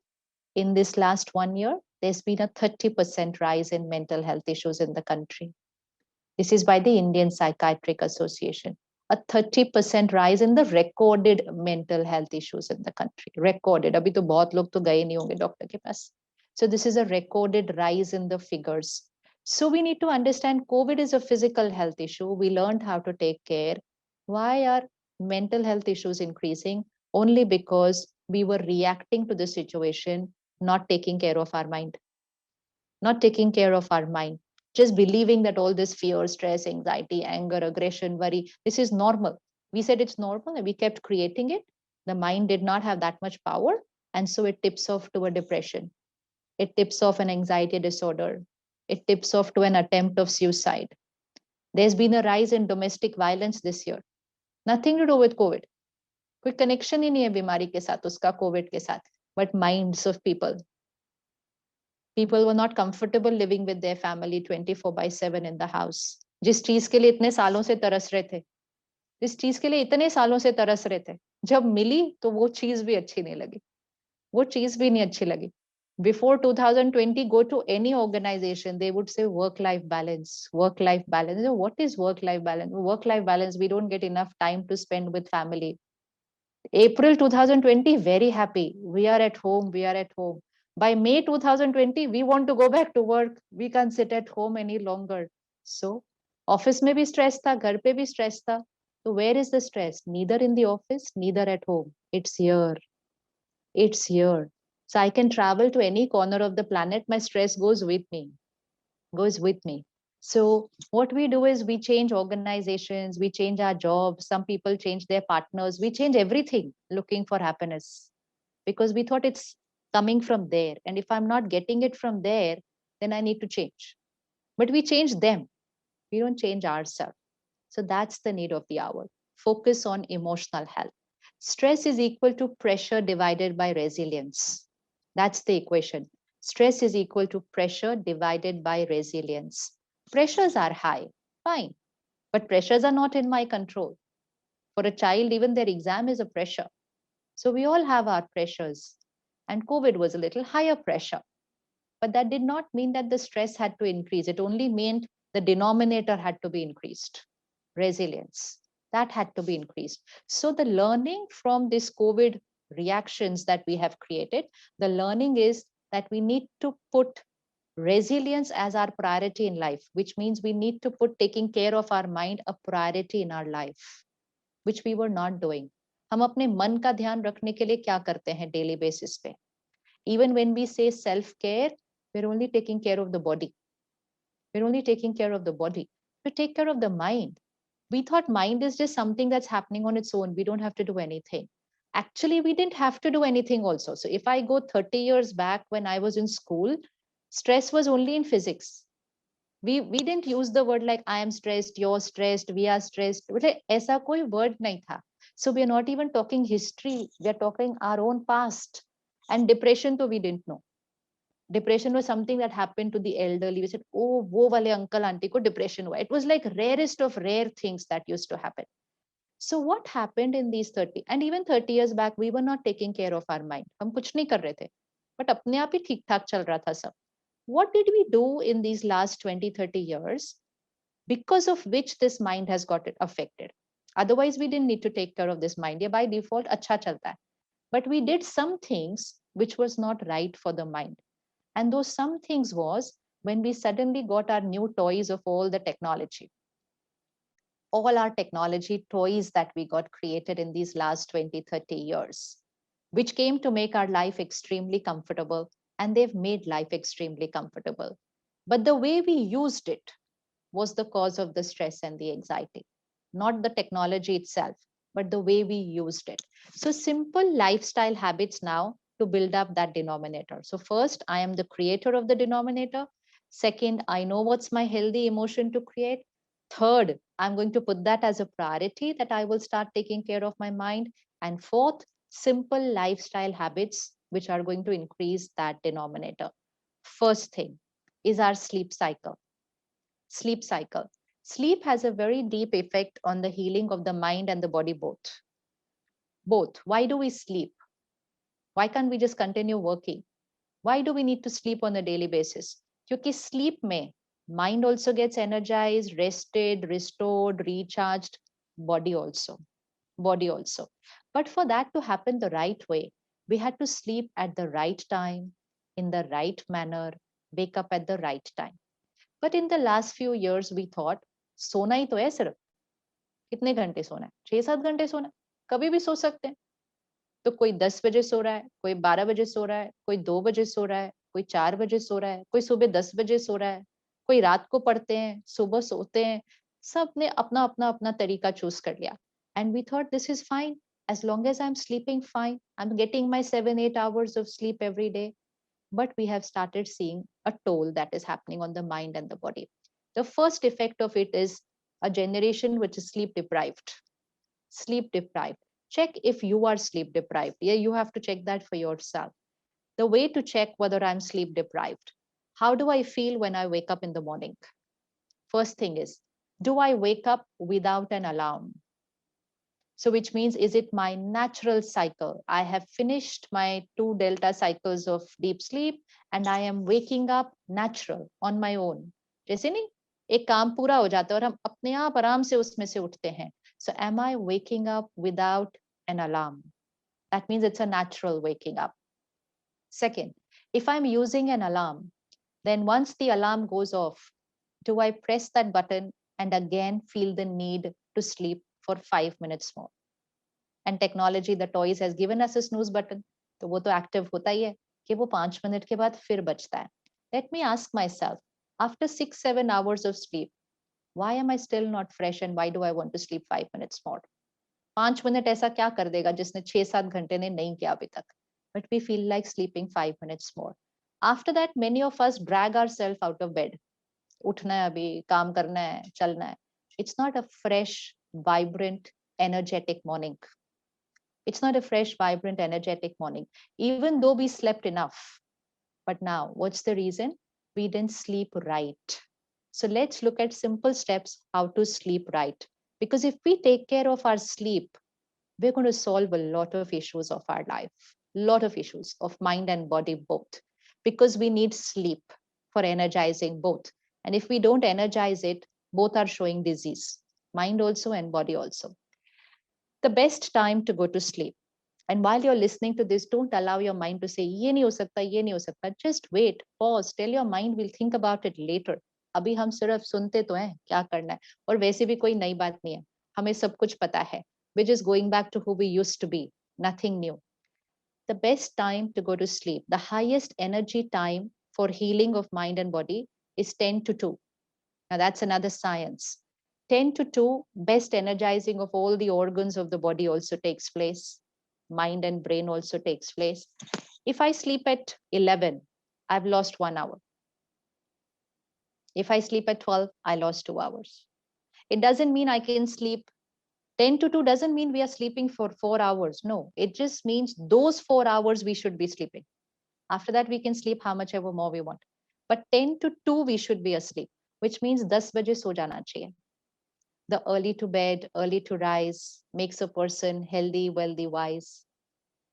In this last 1 year, there's been a 30% rise in mental health issues in the country. This is by the Indian Psychiatric Association. A 30% rise in the recorded mental health issues in the country. Recorded. Abhi to bahut log to gaye nahi honge doctor ke paas. So this is a recorded rise in the figures. So we need to understand COVID is a physical health issue. We learned how to take care. Why are mental health issues increasing? Only because we were reacting to the situation, not taking care of our mind. Not taking care of our mind, just believing that all this fear, stress, anxiety, anger, aggression, worry, this is normal. We said it's normal and we kept creating it. The mind did not have that much power. And so it tips off to a depression. It tips off an anxiety disorder. It tips off to an attempt of suicide. There's been a rise in domestic violence this year. Nothing to do with COVID. कोई connection ही नहीं है बीमारी के साथ, उसका COVID के साथ. But minds of people. People were not comfortable living with their family 24/7 in the house. जिस चीज के लिए इतने सालों से तरस रहे थे, जिस चीज के लिए इतने सालों से तरस रहे थे, जब मिली तो वो चीज भी अच्छी नहीं लगी, वो चीज भी नहीं अच्छी लगी. Before 2020, go to any organization, they would say work-life balance, work-life balance. What is work-life balance? Work-life balance, we don't get enough time to spend with family. April 2020, very happy. We are at home, we are at home. By May 2020, we want to go back to work. We can't sit at home any longer. So, office में भी stress था, घर पे भी stress था. So where is the stress? Neither in the office, neither at home. It's here. It's here. So I can travel to any corner of the planet. My stress goes with me. Goes with me. So what we do is we change organizations, we change our jobs. Some people change their partners. We change everything looking for happiness because we thought it's coming from there. And if I'm not getting it from there, then I need to change. But we change them. We don't change ourselves. So that's the need of the hour. Focus on emotional health. Stress is equal to pressure divided by resilience. That's the equation. Stress is equal to pressure divided by resilience. Pressures are high, fine, but pressures are not in my control. For a child, even their exam is a pressure. So we all have our pressures. And COVID was a little higher pressure. But that did not mean that the stress had to increase. It only meant the denominator had to be increased. Resilience, that had to be increased. So the learning from this COVID reactions that we have created, the learning is that we need to put resilience as our priority in life, which means we need to put taking care of our mind a priority in our life, which we were not doing. हम अपने मन का ध्यान रखने के लिए क्या करते हैं daily basis पे? Even when we say self-care, we're only taking care of the body. We're only taking care of the body. To take care of the mind. We thought mind is just something that's happening on its own. We don't have to do anything. Actually, we didn't have to do anything also. So if I go 30 years back when I was in school, stress was only in physics. We didn't use the word like I am stressed, you're stressed, we are stressed. मतलब ऐसा कोई word नहीं था. So we are not even talking history. We are talking our own past. And depression, though we didn't know. Depression was something that happened to the elderly. We said, oh, wo wale uncle auntie ko depression hua. It was like rarest of rare things that used to happen. So what happened in these 30 and even 30 years back, we were not taking care of our mind. हम कुछ नहीं कर रहे थे, but अपने आप ही ठीक ठाक चल रहा था सब. What did we do in these last 20, 30 years because of which this mind has got it affected? Otherwise, we didn't need to take care of this mind. Yeah, by default, अच्छा चलता है. But we did some things which was not right for the mind. And those some things was when we suddenly got our new toys of all the technology. All our technology toys that we got created in these last 20, 30 years, which came to make our life extremely comfortable. And they've made life extremely comfortable. But the way we used it was the cause of the stress and the anxiety, not the technology itself, but the way we used it. So simple lifestyle habits now to build up that denominator. So first, I am the creator of the denominator. Second, I know what's my healthy emotion to create. Third, I'm going to put that as a priority, that I will start taking care of my mind. And fourth, simple lifestyle habits which are going to increase that denominator. First thing is our sleep cycle. Sleep cycle. Sleep has a very deep effect on the healing of the mind and the body both. Both. Why do we sleep? Why can't we just continue working? Why do we need to sleep on a daily basis? Because sleep में mind also gets energized, rested, restored, recharged, body also. Body also. But for that to happen the right way, we had to sleep at the right time, in the right manner, wake up at the right time. But in the last few years, we thought, सोना ही तो है सिर्फ, कितने घंटे सोना है? 6-7 घंटे सोना है, कभी भी सो सकते हैं. तो कोई 10 बजे सो रहा है, कोई 12 बजे सो रहा है, कोई 2 बजे सो रहा है, कोई 4 बजे सो रहा है, कोई सुबह 10 बजे सो रहा है, कोई रात को पढ़ते हैं, सुबह सोते हैं. सबने अपना अपना अपना तरीका चूज कर लिया. And we thought this is fine. As long as I'm sleeping fine, I'm getting my 7-8 hours of sleep every day. But we have started seeing a toll that is happening on the mind and the body. The first effect of it is a generation which is sleep deprived. Sleep deprived. Check if you are sleep deprived. Yeah, you have to check that for yourself. The way to check whether I'm sleep deprived. How do I feel when I wake up in the morning? First thing is, do I wake up without an alarm? So which means, is it my natural cycle? I have finished my 2 delta cycles of deep sleep and I am waking up natural on my own. जैसे नहीं, एक काम पूरा हो जाता है और हम अपने आप आराम से उसमें से उठते हैं. So am I waking up without an alarm? That means it's a natural waking up. Second, if I'm using an alarm, then once the alarm goes off, do I press that button and again feel the need to sleep for 5 minutes more? And technology, the toys has given us a snooze button. तो वो तो active होता ही है कि वो 5 minute के बाद फिर बजता है. Let me ask myself, after 6-7 hours of sleep, why am I still not fresh and why do I want to sleep 5 minutes more? 5 minute ऐसा क्या कर देगा जिसने 6-7 घंटे ने नहीं किया अभी तक? But we feel like sleeping 5 minutes more. After that, many of us drag ourselves out of bed. उठना है अभी, काम करना है, चलना है. It's not a fresh, vibrant, energetic morning. It's not a fresh, vibrant, energetic morning, even though we slept enough. But now, what's the reason? We didn't sleep right. So let's look at simple steps how to sleep right. Because if we take care of our sleep, we're going to solve a lot of issues of our life, lot of issues of mind and body both, because we need sleep for energizing both. And if we don't energize it, both are showing disease, mind also and body also. The best time to go to sleep. And while you're listening to this, don't allow your mind to say, ye nahi ho sakta, ye nahi ho sakta. Just wait, pause, tell your mind we'll think about it later. अभी हम सिर्फ सुनते तो हैं क्या करना है, और वैसे भी कोई नई बात नहीं है, हमें सब कुछ पता है. We're just going back to who we used to be, nothing new. The best time to go to sleep, the highest energy time for healing of mind and body is 10 to 2. Now that's another science. 10 to 2, best energizing of all the organs of the body also takes place. Mind and brain also takes place. If I sleep at 11, I've lost 1 hour. If I sleep at 12, I lost 2 hours. It doesn't mean I can sleep 10 to 2 doesn't mean we are sleeping for 4 hours. No, it just means those 4 hours we should be sleeping. After that, we can sleep how much ever more we want. But 10 to 2, we should be asleep, which means 10 baje so jana chahiye. The early to bed, early to rise makes a person healthy, wealthy, wise.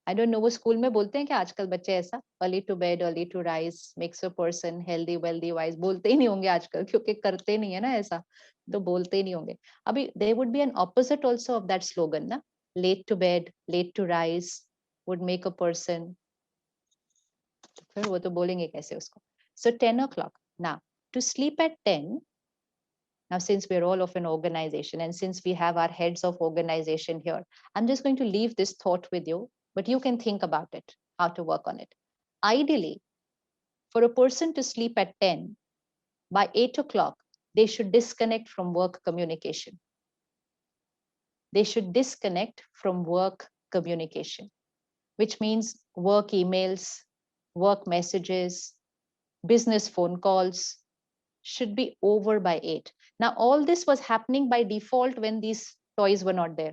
I don't know, वो school में बोलते हैं कि आजकल बच्चे ऐसा early to bed, early to rise makes a person healthy, wealthy, wise. बोलते ही नहीं होंगे आजकल क्योंकि करते नहीं है ना ऐसा, तो बोलते ही नहीं होंगे. अभी there would be an opposite also of that slogan ना, late to bed, late to rise would make a person. फिर वो तो बोलेंगे कैसे उसको. So 10 o'clock. Now to sleep at 10. Now, since we're all of an organization and since we have our heads of organization here, I'm just going to leave this thought with you, but you can think about it, how to work on it. Ideally, for a person to sleep at 10, by 8 o'clock, they should disconnect from work communication. They should disconnect from work communication, which means work emails, work messages, business phone calls, should be over by 8. Now, all this was happening by default when these toys were not there.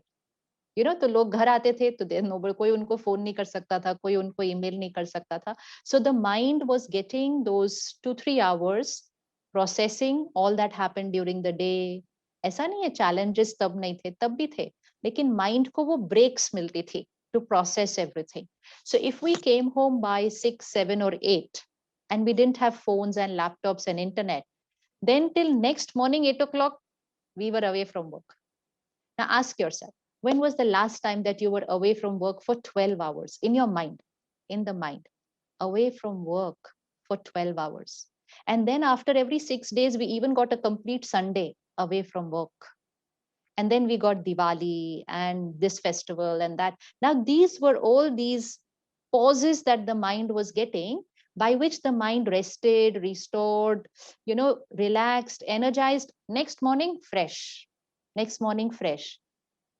You know, तो लोग घर आते थे तो कोई उनको phone नहीं कर सकता था, कोई उनको ईमेल नहीं कर सकता था. So the mind was getting those 2-3 hours processing all that happened during the day. ऐसा नहीं है challenges तब नहीं थे, तब भी थे, लेकिन mind को वो breaks मिलती थी to process everything. So if we came home by 6, 7 or 8 and we didn't have phones and laptops and internet, then till next morning 8 o'clock we were away from work. Now ask yourself, when was the last time that you were away from work for 12 hours in your mind, in the mind, away from work for 12 hours? And then after every 6 days, we even got a complete Sunday away from work. And then we got Diwali and this festival and that. Now, these were all these pauses that the mind was getting, by which the mind rested, restored, you know, relaxed, energized. Next morning, fresh. Next morning, fresh.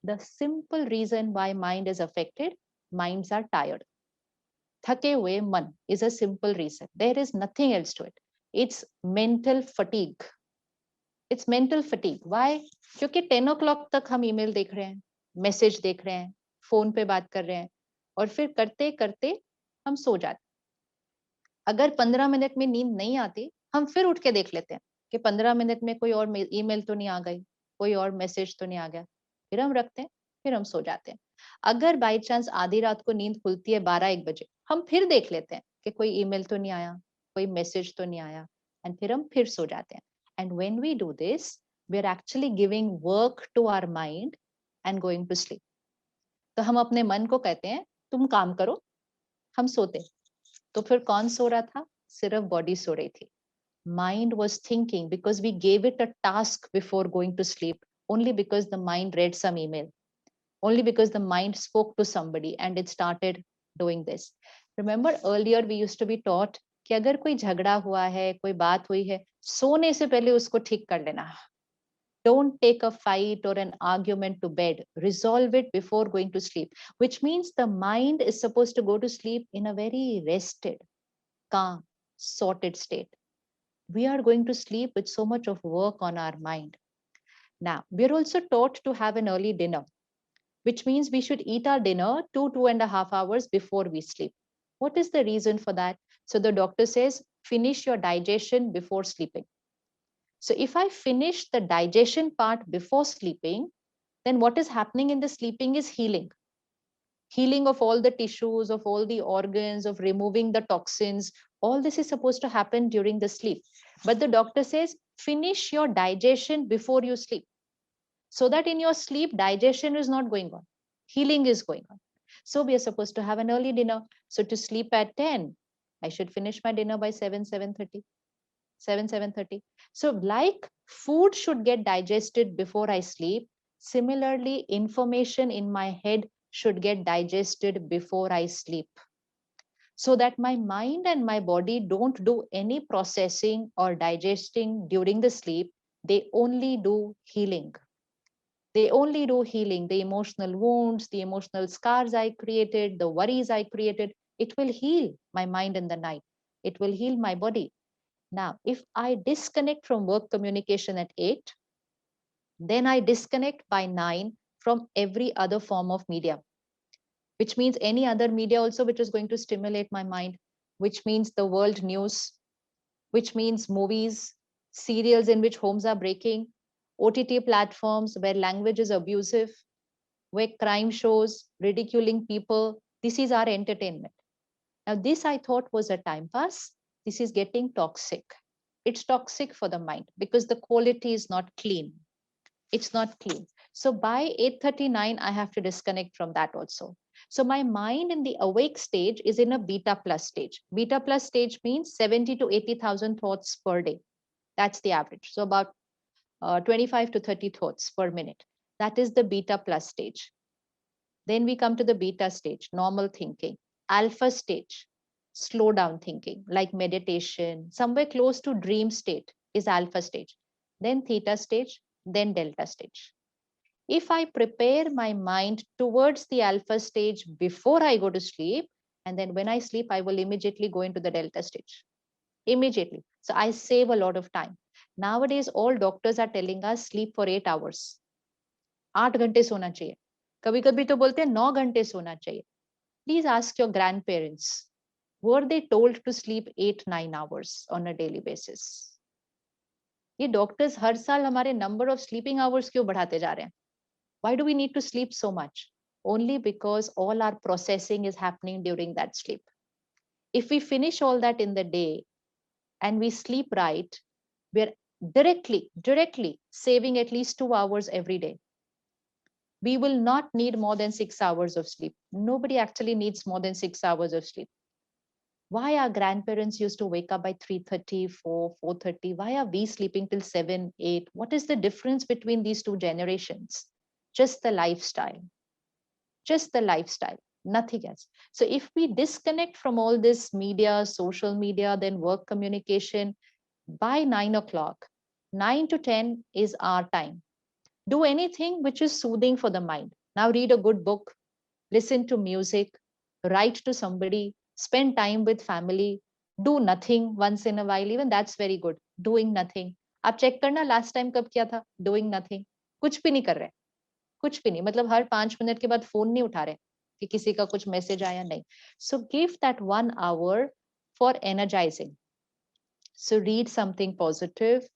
The simple reason why mind is affected, minds are tired. Thake hue man is a simple reason. There is nothing else to it. It's mental fatigue. It's mental fatigue. Why? क्योंकि 10 o'clock तक हम email देख रहे हैं, message देख रहे हैं, phone पे बात कर रहे हैं, और फिर करते करते हम सो जाते. अगर 15 मिनट में नींद नहीं आती, हम फिर उठ के देख लेते हैं कि 15 मिनट में कोई और ईमेल तो नहीं आ गई, कोई और मैसेज तो नहीं आ गया. फिर हम रखते हैं, फिर हम सो जाते हैं. अगर बाई चांस आधी रात को नींद खुलती है 12-1 बजे, हम फिर देख लेते हैं कि कोई ईमेल तो नहीं आया, कोई मैसेज तो नहीं आया, एंड फिर हम फिर सो जाते हैं. And when we do this, we are actually giving work to our mind and going to sleep. तो हम अपने मन को कहते हैं तुम काम करो, हम सोते. तो फिर कौन सो रहा था? सिर्फ बॉडी सो रही थी. Mind was thinking because we gave it a task before going to sleep, only because the mind read some email, only because the mind spoke to somebody and it started doing this. Remember earlier we used to be taught कि अगर कोई झगड़ा हुआ है, कोई बात हुई है, सोने से पहले उसको ठीक कर लेना. Don't take a fight or an argument to bed. Resolve it before going to sleep, which means the mind is supposed to go to sleep in a very rested, calm, sorted state. We are going to sleep with so much of work on our mind. Now, we're also taught to have an early dinner, which means we should eat our dinner 2.5 hours before we sleep. What is the reason for that? So the doctor says, finish your digestion before sleeping. So if I finish the digestion part before sleeping, then what is happening in the sleeping is healing. Healing of all the tissues, of all the organs, of removing the toxins. All this is supposed to happen during the sleep. But the doctor says, finish your digestion before you sleep. So that in your sleep, digestion is not going on. Healing is going on. So we are supposed to have an early dinner. So to sleep at 10, I should finish my dinner by 7:30. So like food should get digested before I sleep, similarly, information in my head should get digested before I sleep, so that my mind and my body don't do any processing or digesting during the sleep. They only do healing. They only do healing. The emotional wounds, the emotional scars I created, the worries I created, it will heal my mind in the night. It will heal my body. Now, if I disconnect from work communication at 8, then I disconnect by 9 from every other form of media, which means any other media also which is going to stimulate my mind, which means the world news, which means movies, serials in which homes are breaking, OTT platforms where language is abusive, where crime shows, ridiculing people. This is our entertainment. Now, this I thought was a time pass. This is getting toxic. It's toxic for the mind because the quality is not clean. It's not clean. So by 8:39, I have to disconnect from that also. So my mind in the awake stage is in a beta plus stage. Beta plus stage means 70 to 80,000 thoughts per day. That's the average. So about 25 to 30 thoughts per minute. That is the beta plus stage. Then we come to the beta stage, normal thinking. Alpha stage, slow down thinking, like meditation, somewhere close to dream state is alpha stage. Then theta stage, then delta stage. If I prepare my mind towards the alpha stage before I go to sleep, and then when I sleep, I will immediately go into the delta stage. Immediately. So I save a lot of time. Nowadays, all doctors are telling us sleep for 8 hours. 8 घंटे सोना चाहिए. कभी कभी तो बोलते हैं 9 घंटे सोना चाहिए. Please ask your grandparents, were they told to sleep 8-9 hours on a daily basis? ये डॉक्टर्स हर साल हमारे नंबर ऑफ स्लीपिंग आवर्स क्यों बढ़ाते जा रहे हैं? Why do we need to sleep so much? Only because all our processing is happening during that sleep. If we finish all that in the day and we sleep right, we're directly saving at least 2 hours every day. We will not need more than 6 hours of sleep. Nobody actually needs more than 6 hours of sleep. Why our grandparents used to wake up by 3:30, 4:30? Why are we sleeping till 7, 8? What is the difference between these two generations? Just the lifestyle. Just the lifestyle, nothing else. So if we disconnect from all this media, social media, then work communication, by 9 o'clock, 9 to 10 is our time. Do anything which is soothing for the mind. Now read a good book, listen to music, write to somebody, spend time with family, do nothing once in a while. Even that's very good. Doing nothing. आप check करना last time कब किया था? Doing nothing. कुछ भी नहीं कर रहे. कुछ भी नहीं. मतलब हर 5 मिनट के बाद फोन नहीं उठा रहे कि किसी का कुछ मैसेज आया नहीं. So give that 1 hour for energizing. So read something positive,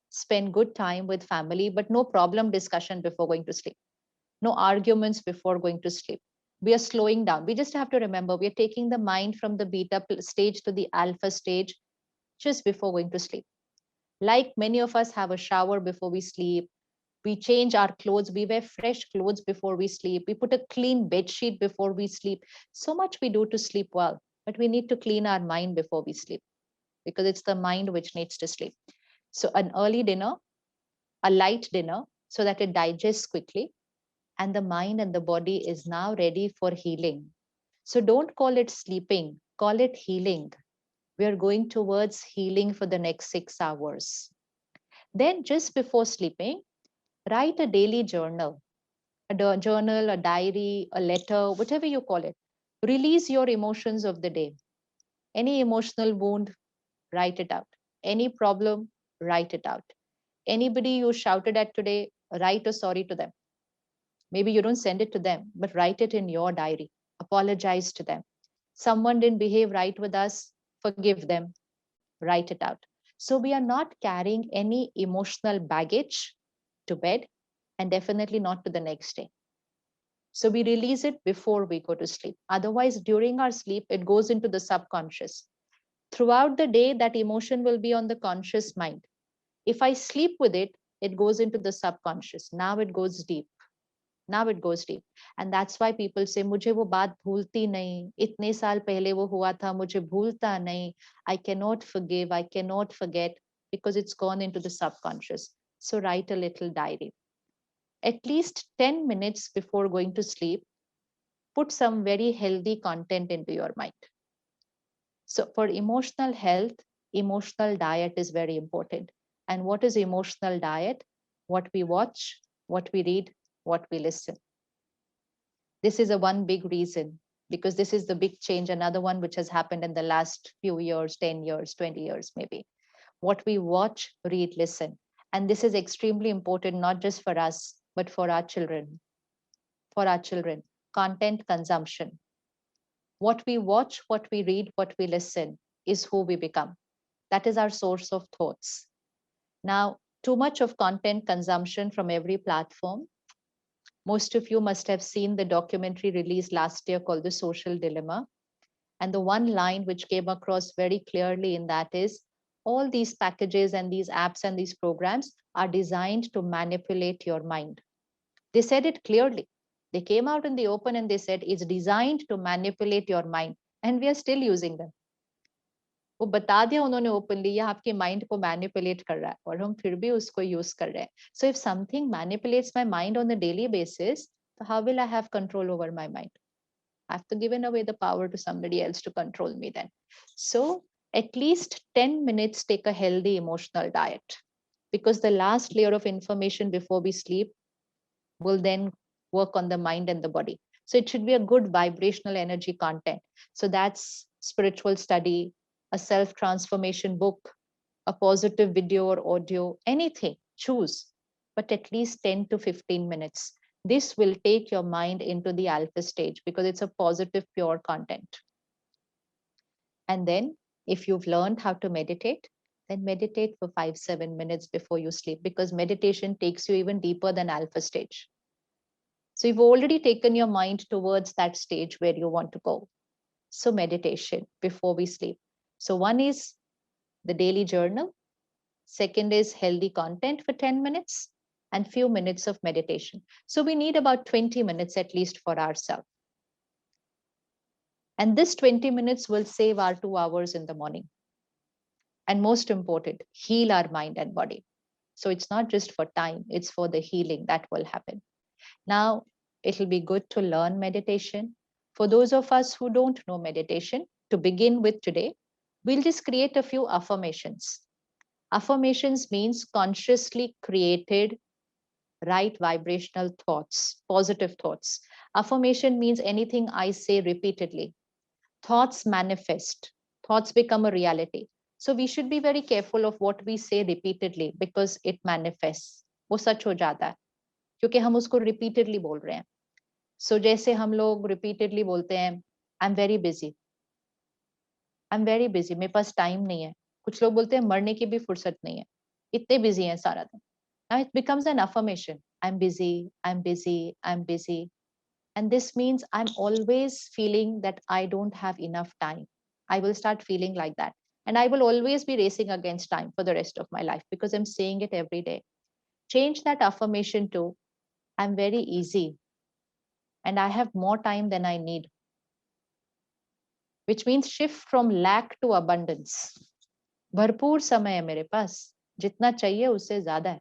spend good time with family, but no problem discussion before going to sleep. No arguments before going to sleep. We are slowing down. We just have to remember we are taking the mind from the beta stage to the alpha stage just before going to sleep. Like many of us have a shower before we sleep. We change our clothes. We wear fresh clothes before we sleep. We put a clean bed sheet before we sleep. So much we do to sleep well, but we need to clean our mind before we sleep because it's the mind which needs to sleep. So an early dinner, a light dinner so that it digests quickly, and the mind and the body is now ready for healing. So don't call it sleeping, call it healing. We are going towards healing for the next 6 hours. Then just before sleeping, write a daily journal, journal, a diary, a letter, whatever you call it. Release your emotions of the day. Any emotional wound, write it out. Any problem, write it out. Anybody you shouted at today, write a sorry to them. Maybe you don't send it to them, but write it in your diary. Apologize to them. Someone didn't behave right with us, forgive them, write it out. So we are not carrying any emotional baggage to bed and definitely not to the next day. So we release it before we go to sleep. Otherwise, during our sleep, it goes into the subconscious. Throughout the day, that emotion will be on the conscious mind. If I sleep with it, it goes into the subconscious. Now it goes deep. Now it goes deep. And that's why people say, मुझे वो बात भूलती नहीं, इतने साल पहले वो हुआ था, मुझे भूलता नहीं. I cannot forgive, I cannot forget, because it's gone into the subconscious. So write a little diary. At least 10 minutes before going to sleep, put some very healthy content into your mind. So for emotional health, emotional diet is very important. And what is emotional diet? What we watch, what we read, what we listen. This is a one big reason, because this is the big change, another one which has happened in the last few years, 10 years, 20 years, maybe. What we watch, read, listen. And this is extremely important, not just for us, but for our children. For our children, content consumption. What we watch, what we read, what we listen is who we become. That is our source of thoughts. Now, too much of content consumption from every platform. Most of you must have seen the documentary released last year called The Social Dilemma. And the one line which came across very clearly in that is, all these packages and these apps and these programs are designed to manipulate your mind. They said it clearly. They came out in the open and they said it's designed to manipulate your mind. And we are still using them. वो बता दिया उन्होंने openly, ये आपके mind को manipulate कर रहा है और हम फिर भी उसको यूज कर रहे हैं. So if something manipulates my mind on a daily basis, how will I have control over my mind? I have to given away the power to somebody else to control me then. So at least 10 minutes take a healthy emotional diet, because the last layer of information before we sleep will then work on the mind and the body. So it should be a good vibrational energy content. So that's spiritual study, a self-transformation book, a positive video or audio, anything, choose, but at least 10 to 15 minutes. This will take your mind into the alpha stage because it's a positive, pure content. And then if you've learned how to meditate, then meditate for 5-7 minutes before you sleep, because meditation takes you even deeper than alpha stage. So you've already taken your mind towards that stage where you want to go. So meditation before we sleep. So one is the daily journal. Second is healthy content for 10 minutes and few minutes of meditation. So we need about 20 minutes at least for ourselves. And this 20 minutes will save our 2 hours in the morning. And most important, heal our mind and body. So it's not just for time, it's for the healing that will happen. Now, it'll be good to learn meditation. For those of us who don't know meditation, to begin with today, we'll just create a few affirmations. Affirmations means consciously created right vibrational thoughts, positive thoughts. Affirmation means anything I say repeatedly. Thoughts manifest, thoughts become a reality. So we should be very careful of what we say repeatedly because it manifests. वो सच हो जाता है क्योंकि हम उसको repeatedly बोल रहे हैं. So जैसे हम लोग repeatedly बोलते हैं, I'm very busy. I'm very busy. मेरे पास time नहीं है. कुछ लोग बोलते हैं मरने की भी फुर्सत नहीं है. इतने busy हैं सारा दिन. Now it becomes an affirmation. I'm busy, I'm busy, I'm busy. And this means I'm always feeling that I don't have enough time. I will start feeling like that. And I will always be racing against time for the rest of my life because I'm saying it every day. Change that affirmation to I'm very easy and I have more time than I need, which means shift from lack to abundance. भरपूर समय है मेरे पास, जितना चाहिए उससे ज्यादा है.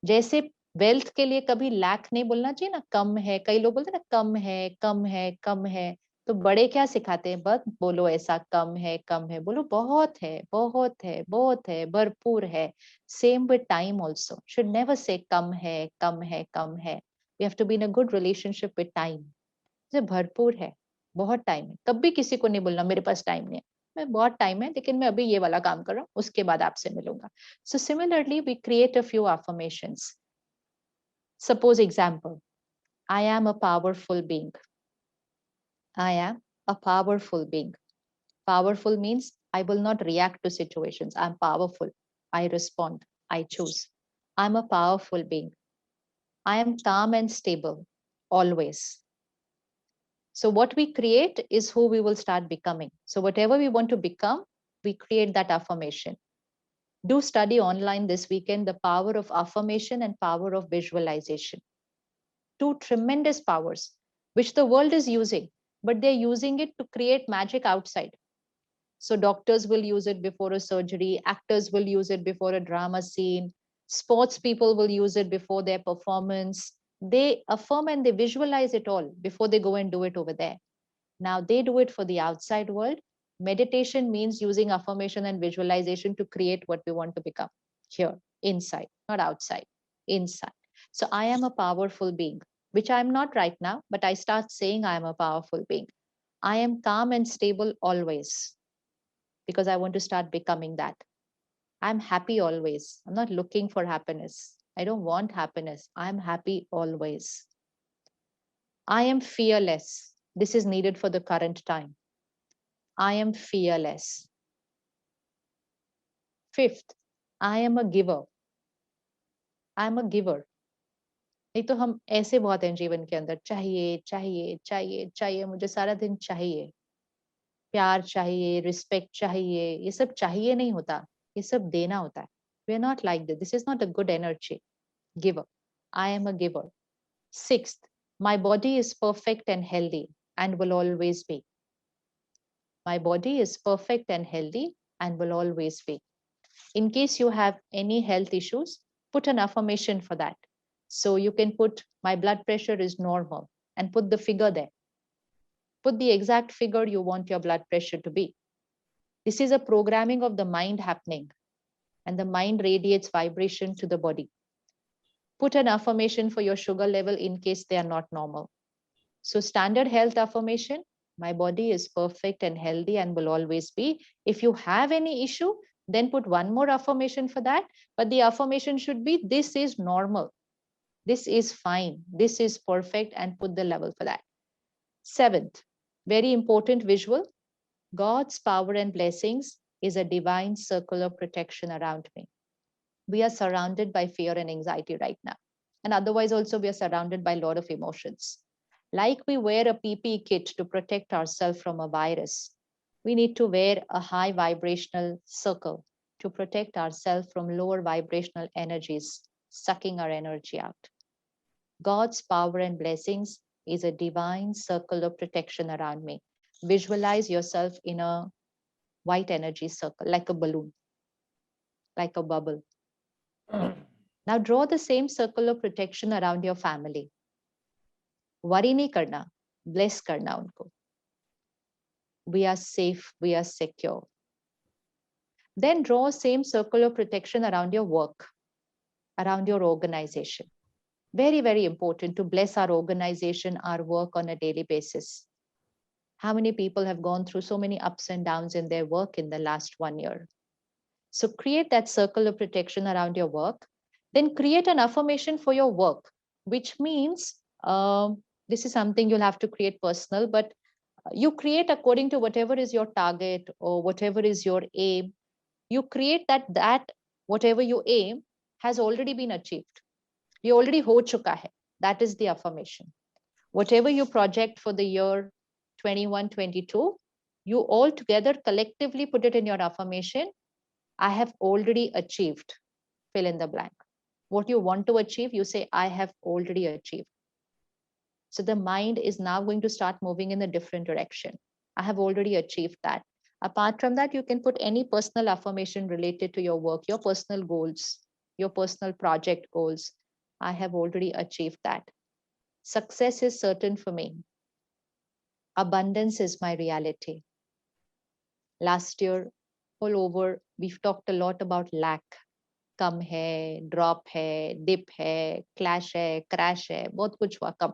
जैसे वेल्थ के लिए कभी लैक नहीं बोलना चाहिए ना, कम है. कई लोग बोलते हैं ना कम है, कम है, कम है. तो बड़े क्या सिखाते हैं? बस बोलो ऐसा कम है, कम है. बोलो बहुत है, बहुत है, बहुत है, भरपूर है. Same with time also. Should never say कम है, कम है, कम है. We have to be in a good relationship with time. भरपूर है, बहुत टाइम है. कभी किसी को नहीं बोलना मेरे पास टाइम नहीं है. मैं बहुत टाइम है लेकिन मैं अभी ये वाला काम कर रहा हूँ, उसके बाद आपसे मिलूंगा. So similarly we create a few affirmations. Suppose example, I am a powerful being. I am a powerful being. Powerful means I will not react to situations. I'm powerful. I respond. I choose. I'm a powerful being. I am calm and stable always. So what we create is who we will start becoming. So whatever we want to become, we create that affirmation. Do study online this weekend the power of affirmation and power of visualization. Two tremendous powers which the world is using, but they're using it to create magic outside. So doctors will use it before a surgery, actors will use it before a drama scene, sports people will use it before their performance. They affirm and they visualize it all before they go and do it over there. Now they do it for the outside world. Meditation means using affirmation and visualization to create what we want to become here, inside, not outside, inside. So I am a powerful being, which I'm not right now, but I start saying I am a powerful being. I am calm and stable always because I want to start becoming that. I'm happy always. I'm not looking for happiness. I don't want happiness. I'm happy always. I am fearless. This is needed for the current time. I am fearless. Fifth, I am a giver. I am a giver. नहीं तो हम ऐसे बहुत हैं जीवन के अंदर, चाहिए चाहिए चाहिए चाहिए, मुझे सारा दिन चाहिए, प्यार चाहिए, रिस्पेक्ट चाहिए. ये सब चाहिए नहीं होता, ये सब देना होता है. We are not like this. This is not a good energy. Giver. I am a giver. Sixth, my body is perfect and healthy and will always be. My body is perfect and healthy and will always be. In case you have any health issues, put an affirmation for that. So you can put my blood pressure is normal and put the figure there. Put the exact figure you want your blood pressure to be. This is a programming of the mind happening, and the mind radiates vibration to the body. Put an affirmation for your sugar level in case they are not normal. So standard health affirmation, my body is perfect and healthy and will always be. If you have any issue, Then put one more affirmation for that, but the affirmation should be, this is normal, this is fine, this is perfect, and put the level for that. Seventh, very important visual, God's power and blessings is a divine circle of protection around me. We are surrounded by fear and anxiety right now. And otherwise, also, we are surrounded by a lot of emotions. Like we wear a PPE kit to protect ourselves from a virus, we need to wear a high vibrational circle to protect ourselves from lower vibrational energies sucking our energy out. God's power and blessings is a divine circle of protection around me. Visualize yourself in a white energy circle, like a balloon, like a bubble. Now draw the same circle of protection around your family. Worry nahi karna, bless karna unko. We are safe, we are secure. Then draw same circle of protection around your work, around your organization. Very, very important to bless our organization, our work on a daily basis. How many people have gone through so many ups and downs in their work in the last 1 year? So create that circle of protection around your work. Then create an affirmation for your work, which means this is something you'll have to create personal, but you create according to whatever is your target or whatever is your aim. You create that whatever you aim has already been achieved. ये already हो चुका है. That is the affirmation. Whatever you project for the year 21-22, you all together collectively put it in your affirmation. I have already achieved, fill in the blank. What you want to achieve, you say, I have already achieved. So the mind is now going to start moving in a different direction. I have already achieved that. Apart from that, you can put any personal affirmation related to your work, your personal goals, your personal project goals. I have already achieved that. Success is certain for me. Abundance is my reality. Last year, all over, we've talked a lot about lack. कम है, drop है, dip है, clash है, crash है, बहुत कुछ हुआ कम.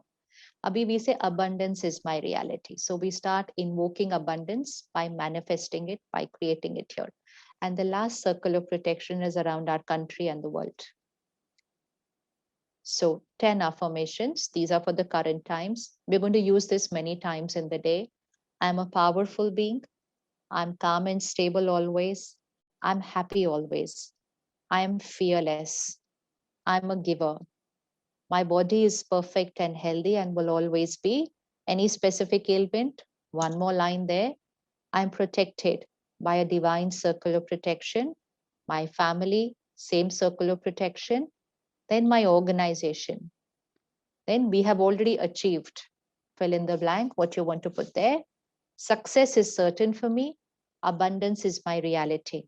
Abhi we say abundance is my reality. So we start invoking abundance by manifesting it, by creating it here. And the last circle of protection is around our country and the world. So 10 affirmations. These are for the current times. We're going to use this many times in the day. I'm a powerful being. I'm calm and stable always. I'm happy always. I am fearless. I'm a giver. My body is perfect and healthy and will always be. Any specific ailment? One more line there. I'm protected by a divine circle of protection. My family, same circle of protection. Then my organization. Then we have already achieved. Fill in the blank, what you want to put there. Success is certain for me. Abundance is my reality.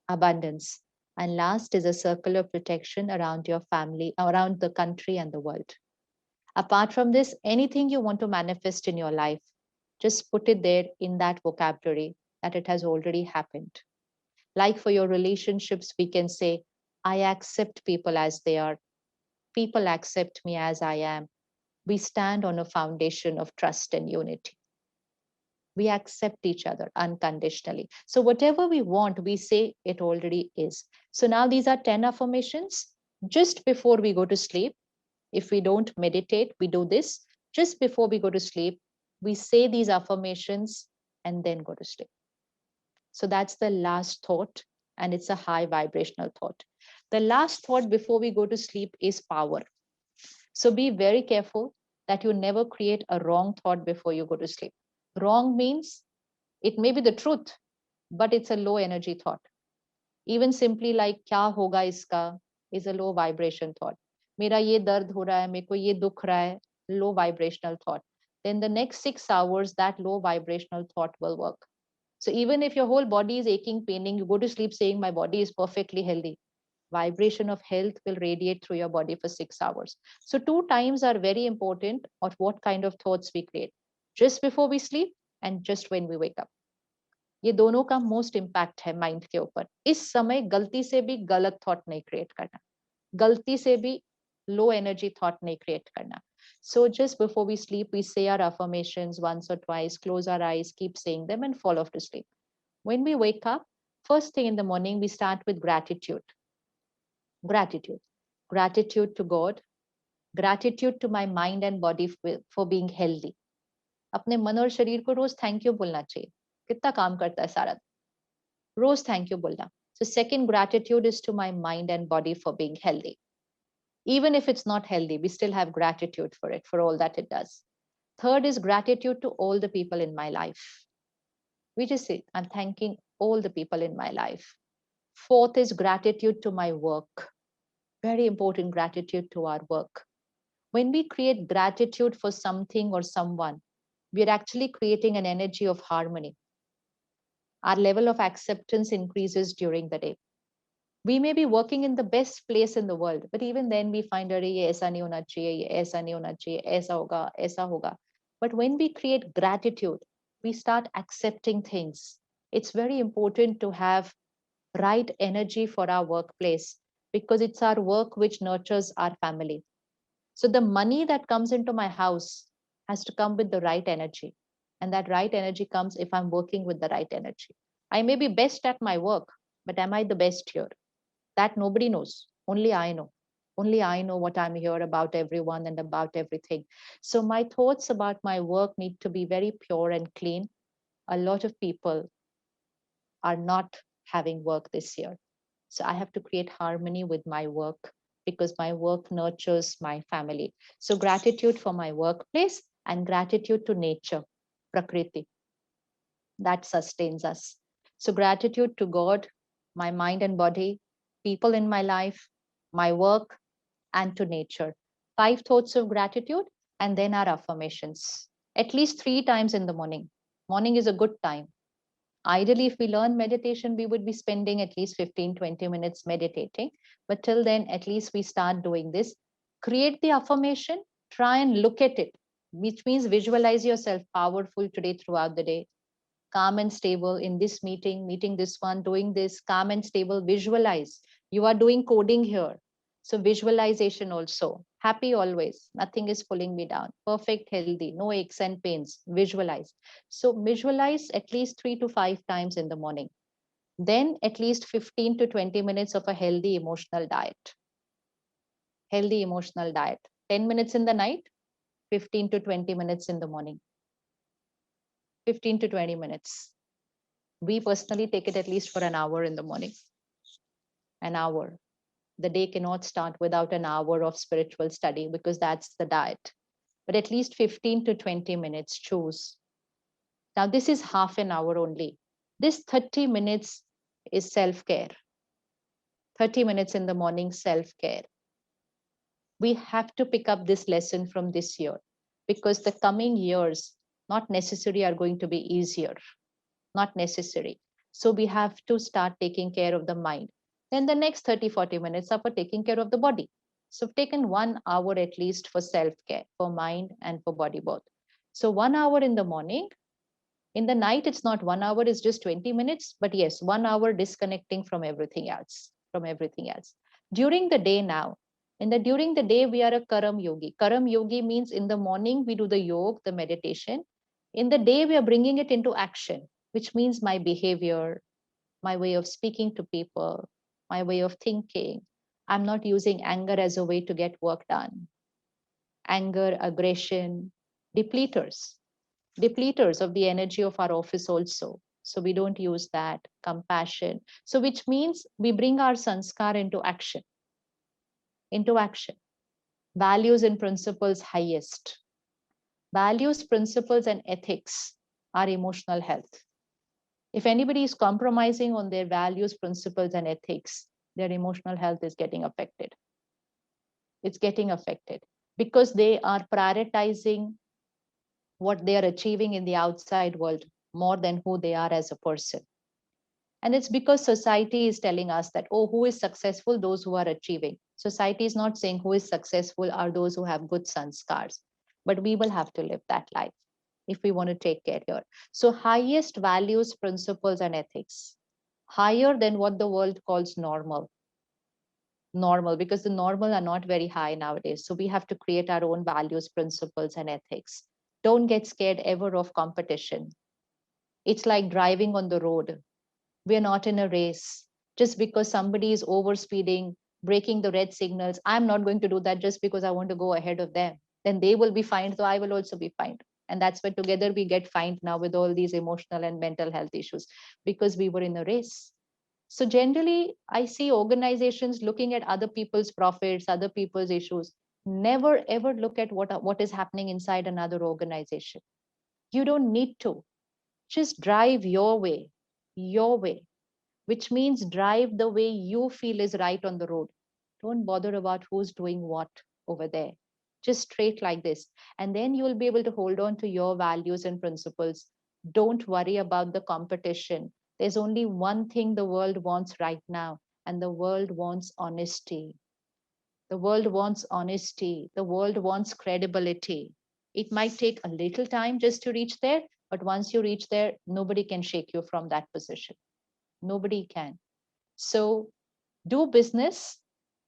Abundance. And last is a circle of protection around your family, around the country and the world. Apart from this, anything you want to manifest in your life, just put it there in that vocabulary that it has already happened. Like for your relationships, we can say, I accept people as they are. People accept me as I am. We stand on a foundation of trust and unity. We accept each other unconditionally. So whatever we want, we say it already is. So now these are 10 affirmations. Just before we go to sleep, if we don't meditate, we do this. Just before we go to sleep, we say these affirmations and then go to sleep. So that's the last thought, and it's a high vibrational thought. The last thought before we go to sleep is power. So be very careful that you never create a wrong thought before you go to sleep. Wrong means it may be the truth, but it's a low energy thought. Even simply like kya hoga iska is a low vibration thought. Mera ye dard ho raha hai, mere ko ye dukh raha hai, low vibrational thought. Then the next 6 hours, that low vibrational thought will work. So even if your whole body is aching, paining, you go to sleep saying my body is perfectly healthy. Vibration of health will radiate through your body for 6 hours. So 2 times are very important of what kind of thoughts we create. Just before we sleep and just when we wake up. ये दोनों का most impact है mind के ऊपर. इस समय गलती से भी गलत थॉट नहीं क्रिएट करना, गलती से भी लो एनर्जी थॉट नहीं क्रिएट करना. So just before we sleep, we say our affirmations once or twice, close our eyes, keep saying them and fall off to sleep. When we wake up, First thing in the morning, we start with gratitude. Gratitude. Gratitude to God. Gratitude to my mind and body for being healthy. अपने मन और शरीर को रोज thank you बोलना चाहिए. कितना काम करता है सारा दिन. रोज थैंक यू बोलना. So second gratitude is to my mind and body for being healthy. Even if it's not healthy, we still have gratitude for it, for all that it does. Third is gratitude to all the people in my life. We just say, I'm thanking all the people in my life. Fourth is gratitude to my work. Very important, gratitude to our work. When we create gratitude for something or someone, we are actually creating an energy of harmony. Our level of acceptance increases during the day. We may be working in the best place in the world, but even then we find, अरे ये ऐसा नहीं होना चाहिए, ये ऐसा नहीं होना चाहिए, ऐसा होगा, ऐसा होगा. But when we create gratitude, we start accepting things. It's very important to have right energy for our workplace because it's our work which nurtures our family. So the money that comes into my house has to come with the right energy. And that right energy comes if I'm working with the right energy. I may be best at my work, but am I the best here? That nobody knows. Only I know. Only I know what I'm here about everyone and about everything. So my thoughts about my work need to be very pure and clean. A lot of people are not having work this year. So I have to create harmony with my work because my work nurtures my family. So gratitude for my workplace and gratitude to nature, Prakriti, that sustains us. So gratitude to God, my mind and body, people in my life, my work, and to nature. 5 thoughts of gratitude, and then our affirmations. At least 3 times in the morning. Morning is a good time. Ideally, if we learn meditation, we would be spending at least 15-20 minutes meditating. But till then, at least we start doing this. Create the affirmation, try and look at it, which means visualize yourself powerful today throughout the day. Calm and stable in this meeting this one, doing this, calm and stable, visualize. You are doing coding here. So visualization also. Happy always. Nothing is pulling me down. Perfect, healthy, no aches and pains. Visualize. So visualize at least 3 to 5 times in the morning. Then at least 15 to 20 minutes of a healthy emotional diet. Healthy emotional diet. 10 minutes in the night, 15 to 20 minutes in the morning. 15 to 20 minutes. We personally take it at least for an hour in the morning. An hour. The day cannot start without an hour of spiritual study because that's the diet. But at least 15 to 20 minutes, choose. Now, this is half an hour only. This 30 minutes is self-care. 30 minutes in the morning, self-care. We have to pick up this lesson from this year because the coming years, not necessarily are going to be easier. Not necessary. So we have to start taking care of the mind. Then the next 30-40 minutes are for taking care of the body. So I've taken 1 hour at least for self-care, for mind and for body both. So 1 hour in the morning. In the night, it's not 1 hour, it's just 20 minutes. But yes, 1 hour disconnecting from everything else, During the day now, during the day, we are a Karam Yogi. Karam Yogi means in the morning, we do the yoga, the meditation. In the day, we are bringing it into action, which means my behavior, my way of speaking to people, my way of thinking. I'm not using anger as a way to get work done. Anger, aggression, depleters of the energy of our office also. So we don't use that. Compassion. So which means we bring our sanskar into action. Values and principles highest. Values, principles, and ethics are emotional health. If anybody is compromising on their values, principles, and ethics, their emotional health is getting affected. It's getting affected because they are prioritizing what they are achieving in the outside world more than who they are as a person. And it's because society is telling us that, oh, who is successful? Those who are achieving. Society is not saying who is successful are those who have good sanskars. But we will have to live that life if we want to take care here. So highest values, principles, and ethics, higher than what the world calls normal. Normal, because the normal are not very high nowadays. So we have to create our own values, principles, and ethics. Don't get scared ever of competition. It's like driving on the road. We are not in a race. Just because somebody is overspeeding, breaking the red signals, I'm not going to do that just because I want to go ahead of them. Then they will be fined, so I will also be fined. And that's why together we get fined now with all these emotional and mental health issues, because we were in a race. So generally, I see organizations looking at other people's profits, other people's issues. Never ever look at what is happening inside another organization. You don't need to. Just drive your way, which means drive the way you feel is right on the road. Don't bother about who's doing what over there. Just straight like this. And then you'll be able to hold on to your values and principles. Don't worry about the competition. There's only one thing the world wants right now, and the world wants honesty. The world wants honesty. The world wants credibility. It might take a little time just to reach there, but once you reach there, nobody can shake you from that position. Nobody can. So do business,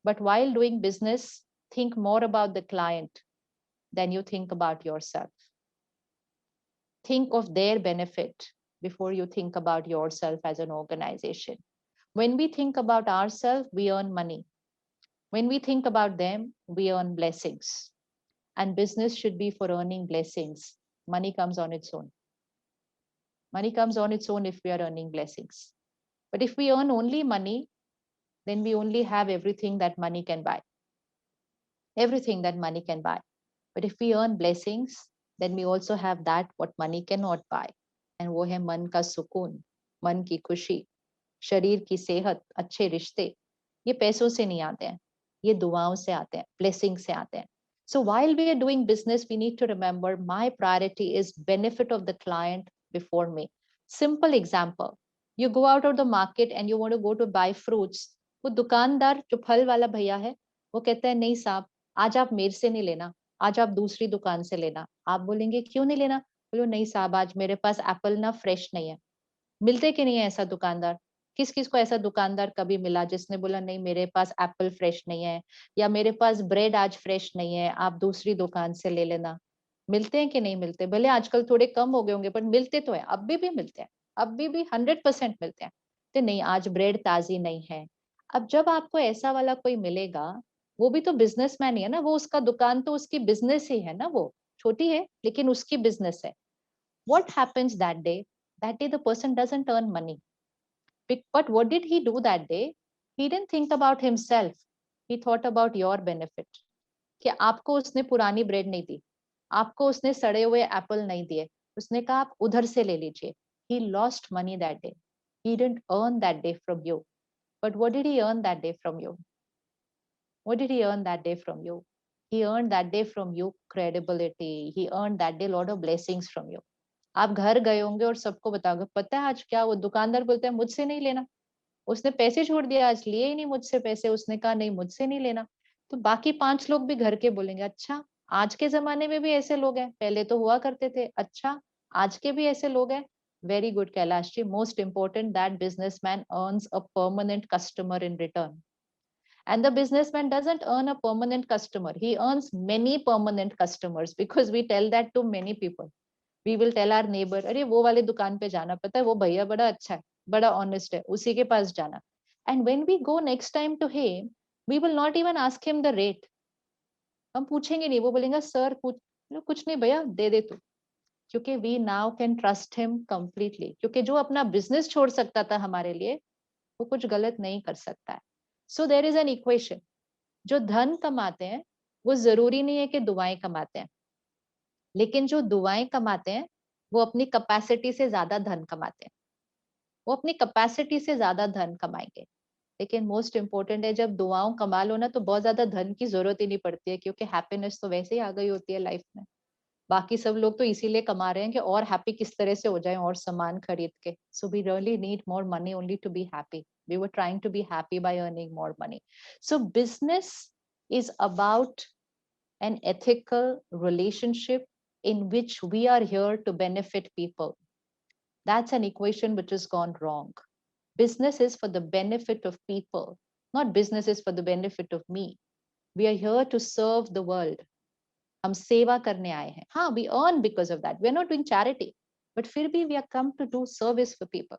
but while doing business, think more about the client than you think about yourself. Think of their benefit before you think about yourself as an organization. When we think about ourselves, we earn money. When we think about them, we earn blessings. And business should be for earning blessings. Money comes on its own. Money comes on its own if we are earning blessings. But if we earn only money, then we only have everything that money can buy. Everything that money can buy. But if we earn blessings, then we also have that what money cannot buy. And वो है मन का सुकून, मन की खुशी, शरीर की सेहत, अच्छे रिश्ते. ये पैसों से नहीं आते हैं, ये दुआओं से आते हैं, blessing से आते हैं. So while we are doing business, we need to remember my priority is benefit of the client before me. Simple example. You go out of the market and you want to go to buy fruits. वो दुकानदार जो फल वाला भैया है, वो कहता है नहीं साहब, आज आप मेरे से नहीं लेना, आज आप दूसरी दुकान से लेना. आप बोलेंगे क्यों नहीं लेना? बोलो नहीं साहब, आज मेरे पास एप्पल ना फ्रेश नहीं है. मिलते कि नहीं है ऐसा दुकानदार? किस किस को ऐसा दुकानदार कभी मिला जिसने बोला नहीं मेरे पास एप्पल फ्रेश नहीं है, या मेरे पास ब्रेड आज फ्रेश नहीं है, आप दूसरी दुकान से ले लेना? मिलते हैं कि नहीं मिलते? भले आजकल थोड़े कम हो गए होंगे, पर मिलते तो है, अब भी मिलते हैं, अभी भी 100% मिलते हैं. तो नहीं आज ब्रेड ताजी नहीं है. अब जब आपको ऐसा वाला कोई मिलेगा, वो भी तो बिजनेसमैन ही है ना, वो उसका दुकान तो उसकी बिजनेस ही है ना, वो छोटी है लेकिन उसकी बिजनेस है. What happens that day? That day the person doesn't earn money. But what did he do that day? He didn't think about himself. He thought about your benefit. कि आपको उसने पुरानी ब्रेड नहीं दी, आपको उसने सड़े हुए एप्पल नहीं दिए, उसने कहा आप उधर से ले लीजिए. He lost money that day. He didn't earn that day from you. But what did he earn that day from you? What did he earn that day from you? He earned that day from you credibility. He earned that day a lot of blessings from you. आप घर गए होंगे और सबको बताओगे पता है आज क्या, वो दुकानदार बोलते हैं मुझसे नहीं लेना, उसने पैसे छोड़ दिया, आज लिए ही नहीं मुझसे पैसे, उसने कहा नहीं मुझसे नहीं लेना. तो बाकी 5 लोग भी घर के बोलेंगे अच्छा आज के जमाने में भी ऐसे लोग हैं, पहले तो हुआ करते थे, अच्छा आज के भी ऐसे लोग हैं. Very good Kailash ji. Most important that businessman earns a permanent customer in return. And the businessman doesn't earn a permanent customer, he earns many permanent customers, because we tell that to many people. We will tell our neighbor, अरे वो वाले दुकान पे जाना, पता है वो भैया बड़ा अच्छा है, बड़ा honest है, उसी के पास जाना. And when we go next time to him, we will not even ask him the rate. हम पूछेंगे नहीं, वो बोलेंगे सर कुछ नहीं भैया दे दे तू. क्योंकि we now can trust him completely. क्योंकि जो अपना business छोड़ सकता था हमारे लिए, वो कुछ गलत नहीं कर सकता है. So there is an equation. जो धन कमाते हैं वो जरूरी नहीं है कि दुआएं कमाते हैं, लेकिन जो दुआएं कमाते हैं वो अपनी कैपेसिटी से ज्यादा धन कमाते हैं. वो अपनी कैपेसिटी से ज्यादा धन कमाएंगे. लेकिन मोस्ट इंपॉर्टेंट है जब दुआओं कमा लो ना तो बहुत ज्यादा धन की जरूरत ही नहीं पड़ती है, क्योंकि हैप्पीनेस तो वैसे ही आ गई होती है लाइफ में. बाकी सब लोग तो इसीलिए कमा रहे हैं कि और हैप्पी किस तरह से हो जाए और सामान खरीद के. So we really need more money only to be happy. We were trying to be happy by earning more money. So business is about an ethical relationship in which we are here to benefit people. That's an equation which has gone wrong. Business is for the benefit of people, not business is for the benefit of me. We are here to serve the world. हम सेवा करने आए हैं. हाँ, we earn because of that. We are not doing charity, but फिर भी we are come to do service for people.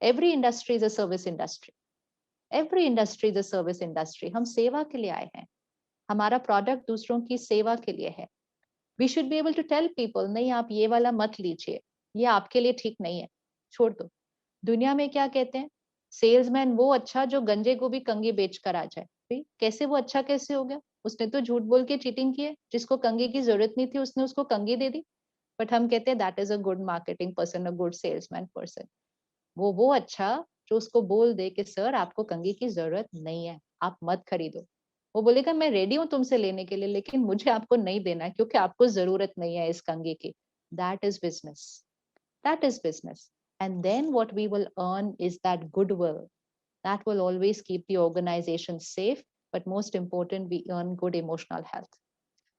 Every industry is a service industry. Every industry is a service industry. हम सेवा के लिए आए हैं. हमारा product दूसरों की सेवा के लिए है. We should be able to tell people, नहीं आप ये वाला मत लीजिए, ये आपके लिए ठीक नहीं है, छोड़ दो. दुनिया में क्या कहते हैं? सेल्समैन वो अच्छा जो गंजे को भी कंगी बेच कर आ जाए. भाई कैसे वो अच्छा कैसे हो गया? उसने तो झूठ बोल के चीटिंग की है. जिसको कंगी की जरूरत नहीं थी उसने उसको कंगी दे दी. बट हम कहते हैं that is a good marketing person, a good salesman person. वो अच्छा जो उसको बोल दे कि सर आपको कंगी की जरूरत नहीं है, आप मत खरीदो. वो बोलेगा मैं रेडी हूँ तुमसे लेने के लिए, लेकिन मुझे आपको नहीं देना क्योंकि आपको जरूरत नहीं है इस कंगी की. That is business. That is business. And then what we will earn is that goodwill. That will always keep the organization safe. But most important, we earn good emotional health.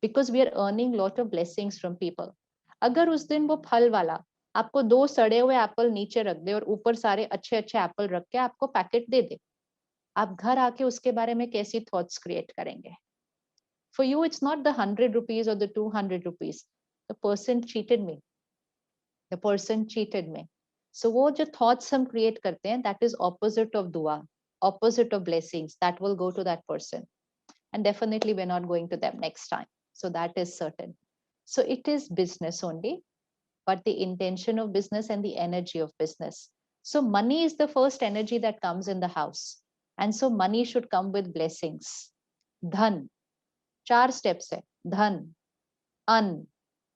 Because we are earning lot of blessings from people. अगर उस दिन वो फल वाला आपको 2 सड़े हुए Apple नीचे रख दे और ऊपर सारे अच्छे अच्छे एप्पल रख के आपको पैकेट दे दे, आप घर आके उसके बारे में कैसी थॉट्स क्रिएट करेंगे? For you, it's not the 100 rupees or the 200 rupees. The person cheated me. The person cheated me. So वो जो thoughts हम create करते हैं, that is opposite of dua, opposite of blessings, that will go to that person. And definitely we're not going to them next time. So that is certain. So it is business only, but the intention of business and the energy of business. So money is the first energy that comes in the house. And so money should come with blessings. Dhan, 4 steps hai. Dhan, an,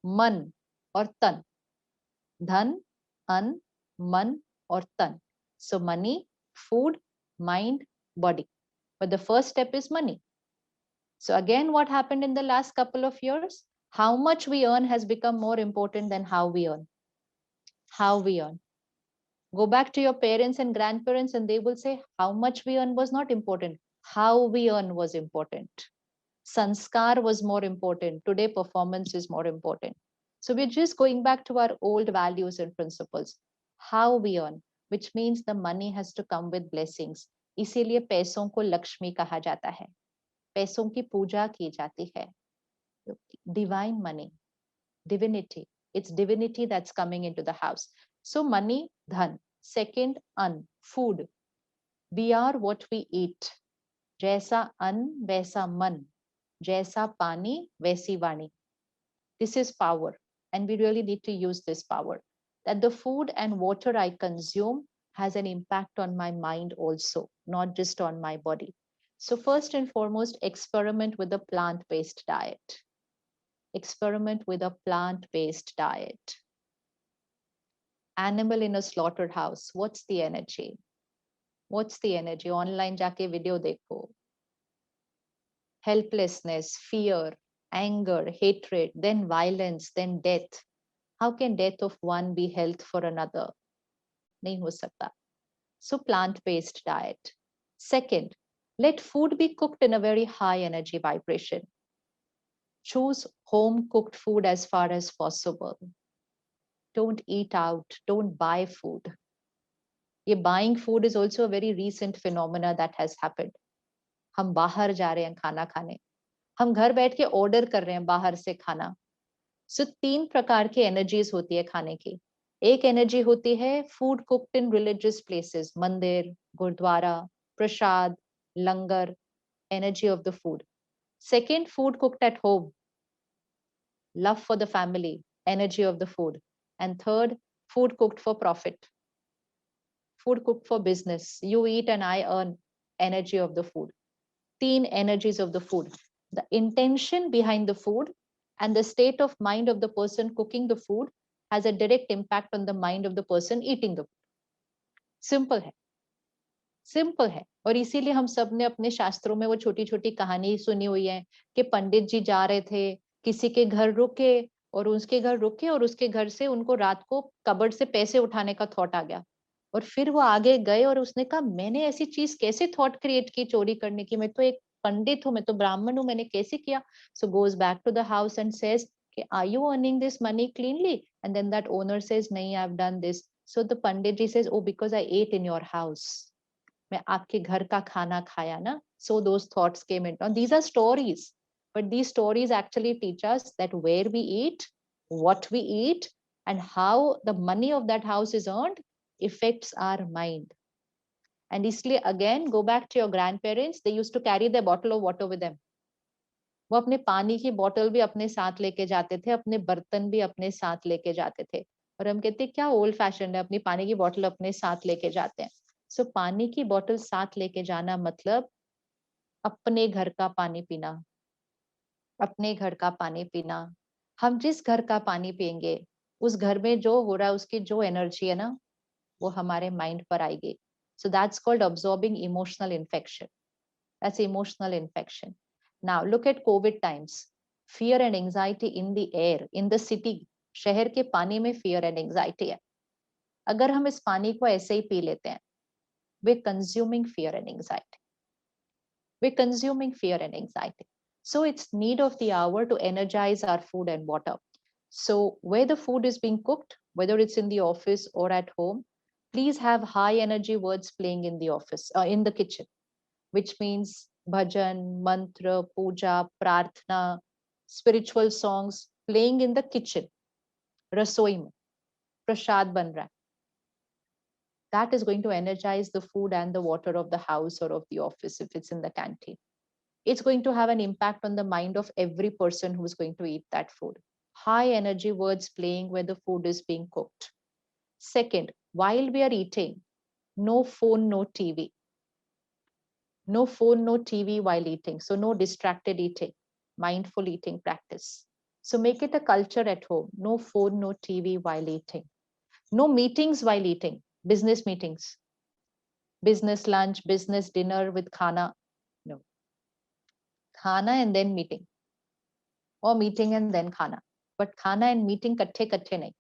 man, or tan. Dhan, an, man, or tan. So money, food, mind, body. But the first step is money. So again, what happened in the last couple of years? How much we earn has become more important than how we earn. How we earn. Go back to your parents and grandparents and they will say how much we earn was not important. How we earn was important. Sanskar was more important. Today, performance is more important. So we're just going back to our old values and principles. How we earn, which means the money has to come with blessings. इसीलिए पैसों को लक्ष्मी कहा जाता है. पैसों की पूजा की जाती है. Divine money, divinity. It's divinity that's coming into the house. So money, dhan. Second, an, food. We are what we eat. जैसा अन्न वैसा मन, जैसा पानी वैसी वाणी. This is power, and we really need to use this power. That the food and water I consume has an impact on my mind also, not just on my body. So first and foremost, experiment with a plant-based diet. Experiment with a plant-based diet. Animal in a slaughterhouse, what's the energy? What's the energy? Online जाके video देखो. Helplessness, fear, anger, hatred, then violence, then death. How can death of one be health for another? नहीं हो सकता. So plant-based diet. Second, let food be cooked in a very high energy vibration. Choose home cooked food as far as possible. Don't eat out, don't buy food. ये buying food is also a very recent phenomena that has happened. हम बाहर जा रहे हैं खाना खाने, हम घर बैठ के ऑर्डर कर रहे हैं बाहर से खाना. सो 3 प्रकार की एनर्जीज होती है खाने की. एक एनर्जी होती है food cooked in religious places, mandir, gurudwara, prasad, langar, energy of the food. Second, food cooked at home, love for the family, energy of the food. And third, food cooked for profit, food cooked for business, you eat and I earn, energy of the food. 3 energies of the food. The intention behind the food and the state of mind of the person cooking the food has a direct impact on the mind of the person eating the food. Simple है. Simple है. और इसीलिए हम सब ने अपने शास्त्रों में वो छोटी छोटी कहानी सुनी हुई है कि पंडित जी जा रहे थे, किसी के घर रुके और उसके घर रुके और उसके घर से उनको रात को कबर्ड से पैसे उठाने का थॉट आ गया. और फिर वो आगे गए और उसने कहा मैंने ऐसी चीज कैसे थॉट क्रिएट की चोरी करने की, मैं तो एक पंडित हूँ, मैं तो ब्राह्मण हूँ, मैंने कैसे किया. So goes back to the house and says कि are you earning this money cleanly, and then that owner says नहीं, I have done this. So the Pandit ji says oh because I ate in your house, मैं आपके घर का खाना खाया ना. So those thoughts came in. These are stories, but these stories actually teach us that where we eat, what we eat, and how the money of that house is earned affects our mind. And इसलिए again go back to your grandparents, they used to carry their bottle of water with them. वो अपने पानी की बोतल भी अपने साथ लेके जाते थे, अपने बर्तन भी अपने साथ लेके जाते थे. और हम कहते क्या ओल्ड फैशन है, अपनी पानी की बोतल अपने साथ लेके जाते हैं. सो पानी की बोतल साथ लेके जाना मतलब अपने घर का पानी पीना, अपने घर का पानी पीना. हम जिस घर का पानी पिएंगे उस घर में जो हो रहा है उसकी जो एनर्जी है ना वो हमारे माइंड पर आएगी. So that's called absorbing emotional infection. That's emotional infection. Now look at COVID times. Fear and anxiety in the air, in the city. शहर के पानी में fear and anxiety है. अगर हम इस पानी को ऐसे ही पी लेते हैं, we're consuming fear and anxiety. We're consuming fear and anxiety. So it's need of the hour to energize our food and water. So where the food is being cooked, whether it's in the office or at home, please have high energy words playing in the office, in the kitchen, which means bhajan, mantra, puja, prarthana, spiritual songs playing in the kitchen, rasoi mein, prasad ban raha hai. That is going to energize the food and the water of the house or of the office if it's in the canteen. It's going to have an impact on the mind of every person who's going to eat that food. High energy words playing where the food is being cooked. Second, while we are eating, no phone, no TV. No phone, no TV while eating. So no distracted eating, mindful eating practice. So make it a culture at home. No phone, no TV while eating. No meetings while eating. Business meetings, business lunch, business dinner with khana. No. Khana and then meeting. Or meeting and then khana. But khana and meeting kathe nahi.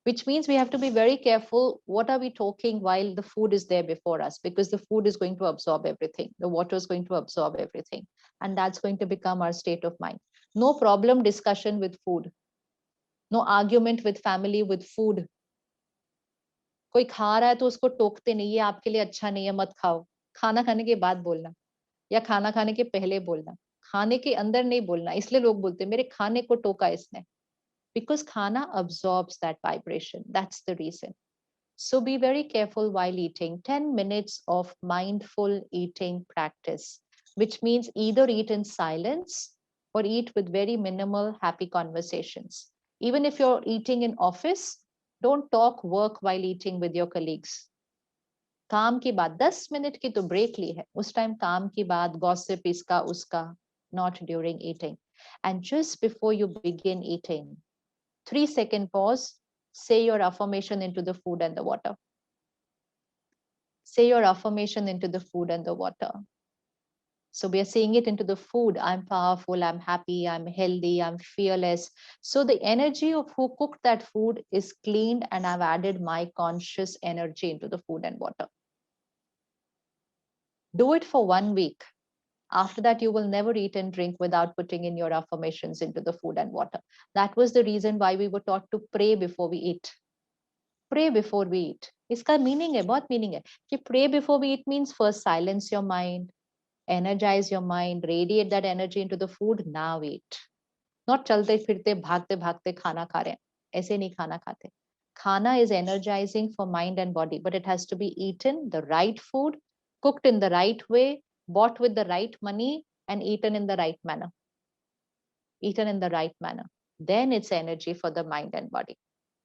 Which means we have to be very careful. What are we talking while the food is there before us? Because the food is going to absorb everything. The water is going to absorb everything. And that's going to become our state of mind. No problem discussion with food. No argument with family with food. कोई खा रहा है तो उसको टोकते नहीं, ये आपके लिए अच्छा नहीं है मत खाओ. खाना खाने के बाद बोलना या खाना खाने के पहले बोलना. खाने के अंदर नहीं बोलना. इसलिए लोग बोलते हैं मेरे खाने को टोका इसने. Because khana absorbs that vibration. That's the reason. So be very careful while eating. 10 minutes of mindful eating practice, which means either eat in silence or eat with very minimal happy conversations. Even if you're eating in office, don't talk work while eating with your colleagues. काम की बात 10 minute की तो break ली है, उस time काम की बात, gossip इसका उसका, not during eating. And just before you begin eating, 3-second pause, say your affirmation into the food and the water. Say your affirmation into the food and the water. So we are saying it into the food. I'm powerful, I'm happy, I'm healthy, I'm fearless. So the energy of who cooked that food is cleaned and I've added my conscious energy into the food and water. Do it for 1 week. After that, you will never eat and drink without putting in your affirmations into the food and water. That was the reason why we were taught to pray before we eat. Pray before we eat. इसका meaning है, बहुत meaning है कि pray before we eat means first silence your mind, energize your mind, radiate that energy into the food, now eat. Not चलते फिरते भागते भागते खाना खा रहे हैं, ऐसे नहीं खाना खाते. Khana is energizing for mind and body, but it has to be eaten, the right food, cooked in the right way, bought with the right money, and eaten in the right manner. Eaten in the right manner. Then it's energy for the mind and body.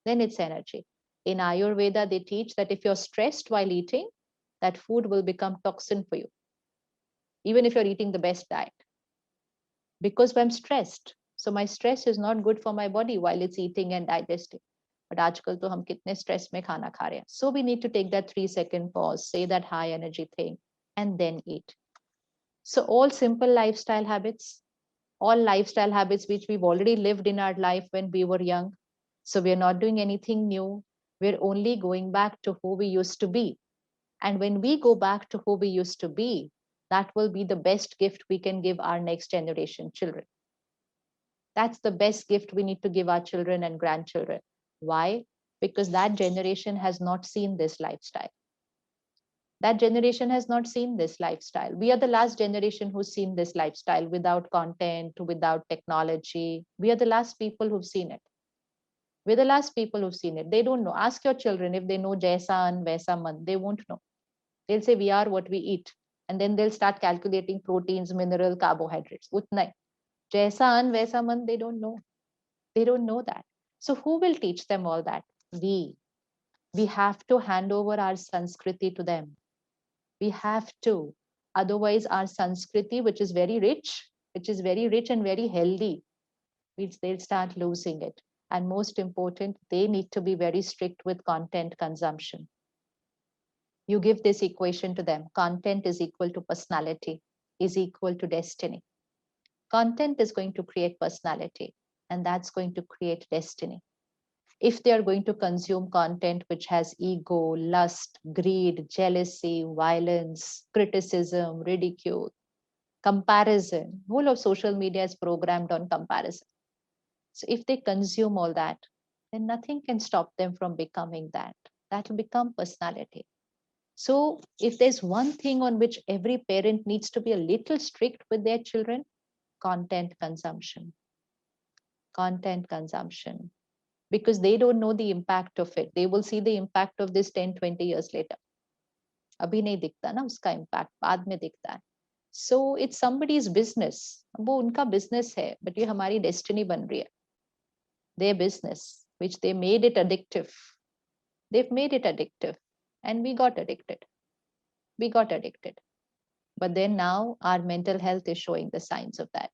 Then it's energy. In Ayurveda, they teach that if you're stressed while eating, that food will become toxin for you, even if you're eating the best diet. Because I'm stressed, so my stress is not good for my body while it's eating and digesting. But आजकल तो हम कितने stress में खाना खा रहे हैं. So we need to take that 3-second pause, say that high energy thing, and then eat. So all simple lifestyle habits, all lifestyle habits which we've already lived in our life when we were young. So we're not doing anything new. We're only going back to who we used to be. And when we go back to who we used to be, that will be the best gift we can give our next generation children. That's the best gift we need to give our children and grandchildren. Why? Because that generation has not seen this lifestyle. That generation has not seen this lifestyle. We are the last generation who's seen this lifestyle without content, without technology. We are the last people who've seen it. We're the last people who've seen it. They don't know. Ask your children if they know Jaisa and Vaisa Man. They won't know. They'll say we are what we eat. And then they'll start calculating proteins, mineral, carbohydrates. Utna hi. Jaisa and Vaisa Man, they don't know. They don't know that. So who will teach them all that? We. We have to hand over our Sanskriti to them. We have to. Otherwise, our Sanskriti, which is very rich, and very healthy, they'll start losing it. And most important, they need to be very strict with content consumption. You give this equation to them. Content is equal to personality, is equal to destiny. Content is going to create personality, and that's going to create destiny. If they are going to consume content which has ego, lust, greed, jealousy, violence, criticism, ridicule, comparison, whole of social media is programmed on comparison. So if they consume all that, then nothing can stop them from becoming that. That will become personality. So if there's one thing on which every parent needs to be a little strict with their children, content consumption. Content consumption. Because they don't know the impact of it. They will see the impact of this 10, 20 years later. अभी नहीं दिखता ना उसका impact, बाद में दिखता है. So it's somebody's business. वो उनका business है, but ये हमारी destiny बन रही है. Their business, which they made it addictive. They've made it addictive, and we got addicted. We got addicted. But then now our mental health is showing the signs of that.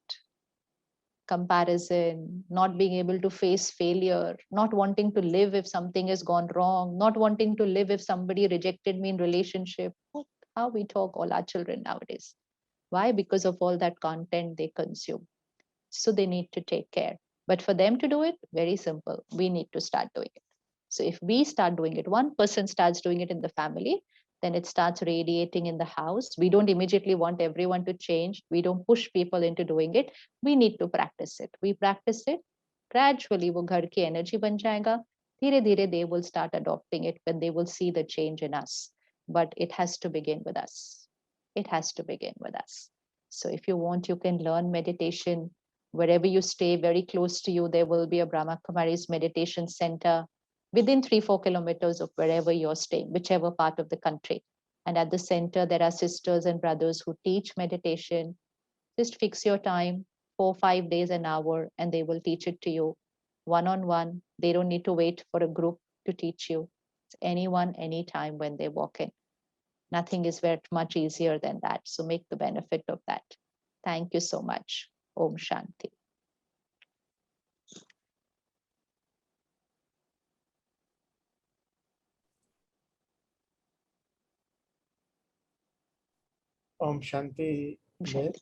Comparison, not being able to face failure, not wanting to live if something has gone wrong, not wanting to live if somebody rejected me in relationship. How we talk all our children nowadays. Why? Because of all that content they consume. So they need to take care. But for them to do it, very simple. We need to start doing it. So if we start doing it, one person starts doing it in the family, then it starts radiating in the house. We don't immediately want everyone to change. We don't push people into doing it. We need to practice it. We practice it. Gradually, वो घर की energy बन जाएगा. धीरे धीरे they will start adopting it when they will see the change in us. But it has to begin with us. It has to begin with us. So if you want, you can learn meditation. Wherever you stay, very close to you, there will be a Brahma Kumari's meditation center within 3-4 kilometers of wherever you're staying, whichever part of the country. And at the center, there are sisters and brothers who teach meditation. Just fix your time, 4-5 days, an hour, and they will teach it to you one-on-one. They don't need to wait for a group to teach you. It's anyone, anytime when they walk in. Nothing is very much easier than that. So make the benefit of that. Thank you so much. Om Shanti. Om Shanti. Om Shanti.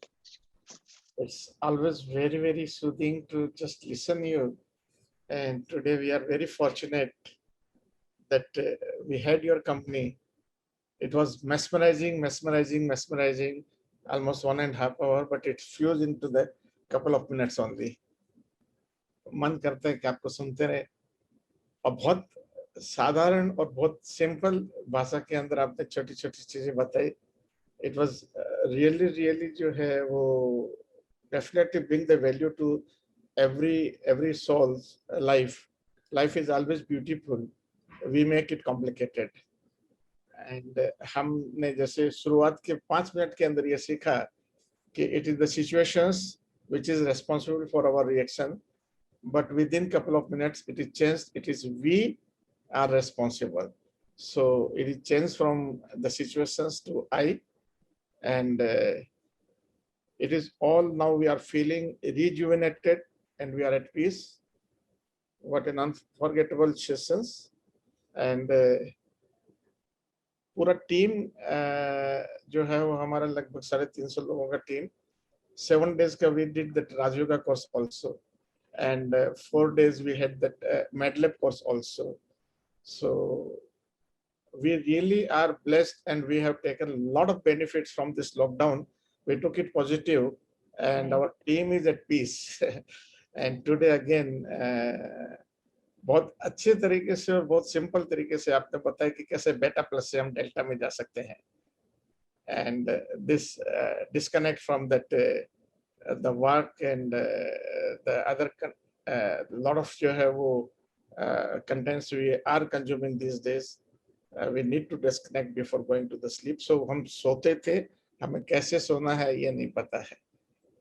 It's always very, very soothing to just listen you. And today we are very fortunate that we had your company. It was mesmerizing, almost 1.5 hours, but it fused into the couple of minutes only. मन करता है कि आपको सुनते रहे और बहुत साधारण और बहुत सिंपल भाषा के अंदर आपने छोटी छोटी चीजें बताई. It was really जो है वो definitely bring the value to every soul's life. Life is always beautiful. We make it complicated. And हमने जैसे शुरुआत के 5 मिनट के अंदर ये सीखा कि it is the situations which is responsible for our reaction, but within couple of minutes it is changed. It is we are responsible. So it is changed from the situations to I, and it is all now we are feeling rejuvenated and we are at peace. What an unforgettable sessions. And पूरा team जो है वो हमारा लगभग 350 लोगों का team 7 days का we did that Rajyoga course also, and 4 days we had that MedLab course also. So we really are blessed and we have taken a lot of benefits from this lockdown. We took it positive and our team is at peace. And today again बहुत अच्छे तरीके से और बहुत simple तरीके से आपने बताया कि कैसे बेटा प्लस से हम डेल्टा में जा सकते हैं. And this disconnect from that the work and the other lot of जो है वो contents we are consuming these days, we need to disconnect before going to the sleep. So हम सोते थे, हमें कैसे सोना है ये नहीं पता है.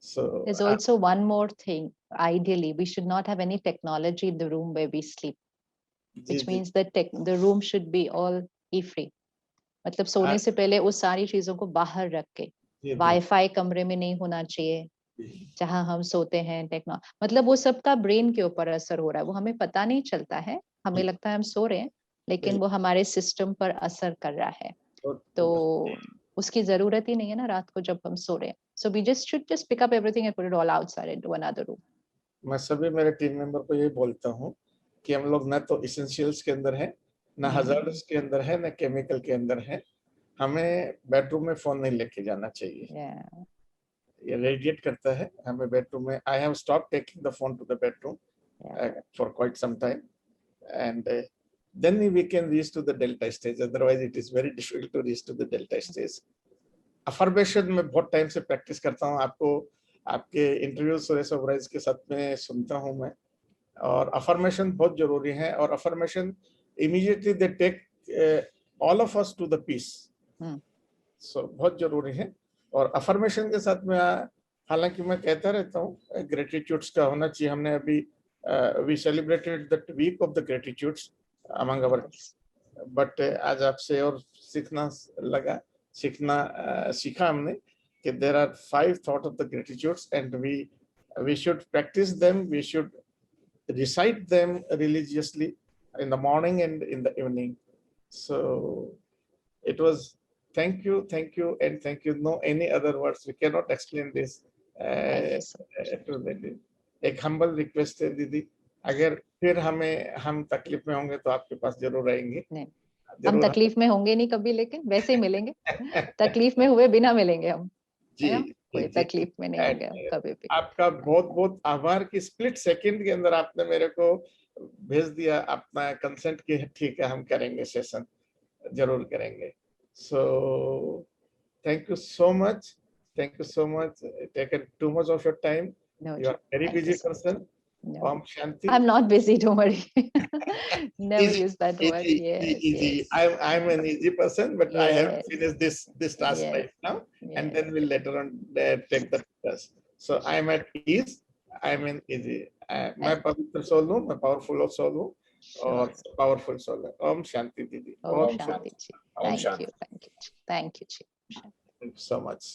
So There's also one more thing. Ideally, we should not have any technology in the room where we sleep, which means that the room should be all E-free. मतलब सोने से पहले उस सारी चीजों को बाहर रख के, वाईफाई कमरे में नहीं होना चाहिए जहां हम सोते हैं. मतलब वो सबका ब्रेन के ऊपर असर हो रहा है, वो हमें पता नहीं चलता है. हमें लगता है हम सो रहे हैं, लेकिन वो हमारे सिस्टम पर असर कर रहा है. तो उसकी जरूरत ही नहीं है ना रात को जब हम सो रहे हैं. So we should just pick up everything and put it all outside into another room. मैं सभी मेरे टीम मेंबर को ये बोलता हूँ कि हम लोग ना तो इसेंशियल्स के अंदर हैं, ना हजार्ड्स के अंदर है, ना केमिकल के अंदर है. हमें बेडरूम में फोन नहीं लेके जाना चाहिए. ये रेडिएट करता है. हमें बेडरूम में, I have stop taking the phone to the bedroom for quite some time, and then we can reach to the delta stage. Otherwise it is very difficult to reach to the delta stage. Affirmation में बहुत time से practice करता हूँ. आपको आपके interview Suresh ओबराइज के साथ में सुनता हूँ मैं, और अफर्मेशन बहुत जरूरी है. और affirmation immediately they take all of us to the peace. So बहुत जरूरी है. और अफर्मेशन के साथ में हालांकि मैं कहता रहता हूँ ग्रेटिट्यूड्स का होना चाहिए. हमने अभी we celebrated the week of the gratitudes among our, but आज आपसे और सीखा हमने कि there are 5 thought of the gratitudes, and we should practice them. We should recite them religiously in the morning and in the evening. So it was thank you, and thank you. No any other words. We cannot explain this. एक humble request है दीदी, अगर फिर हम तकलीफ में होंगे तो आपके पास जरूर आएंगे. हम तकलीफ में होंगे नहीं कभी, लेकिन वैसे ही मिलेंगे. तकलीफ में हुए बिना मिलेंगे हम जी. कोई तकलीफ में नहीं होंगे हम कभी भी. आपका बहुत बहुत आभार कि स्प्लिट सेकंड के अंदर आपने मेरे को भेज दिया अपना कंसेंट कि ठीक है हम करेंगे सेशन, जरूर करेंगे. So thank you so much. Taken too much of your time. You are very busy person. Om Shanti. I'm not busy, don't worry. Never use that word. Easy. I'm an easy person, but I have to finish this task right now, and then we'll later on take the test. So I'm at ease. I'm in easy. मैं पवित्र soul हूँ, मैं powerful soul हूँ, और powerful soul है. ओम शांति दीदी. ओम शांति जी. Thank you. Thank you so much.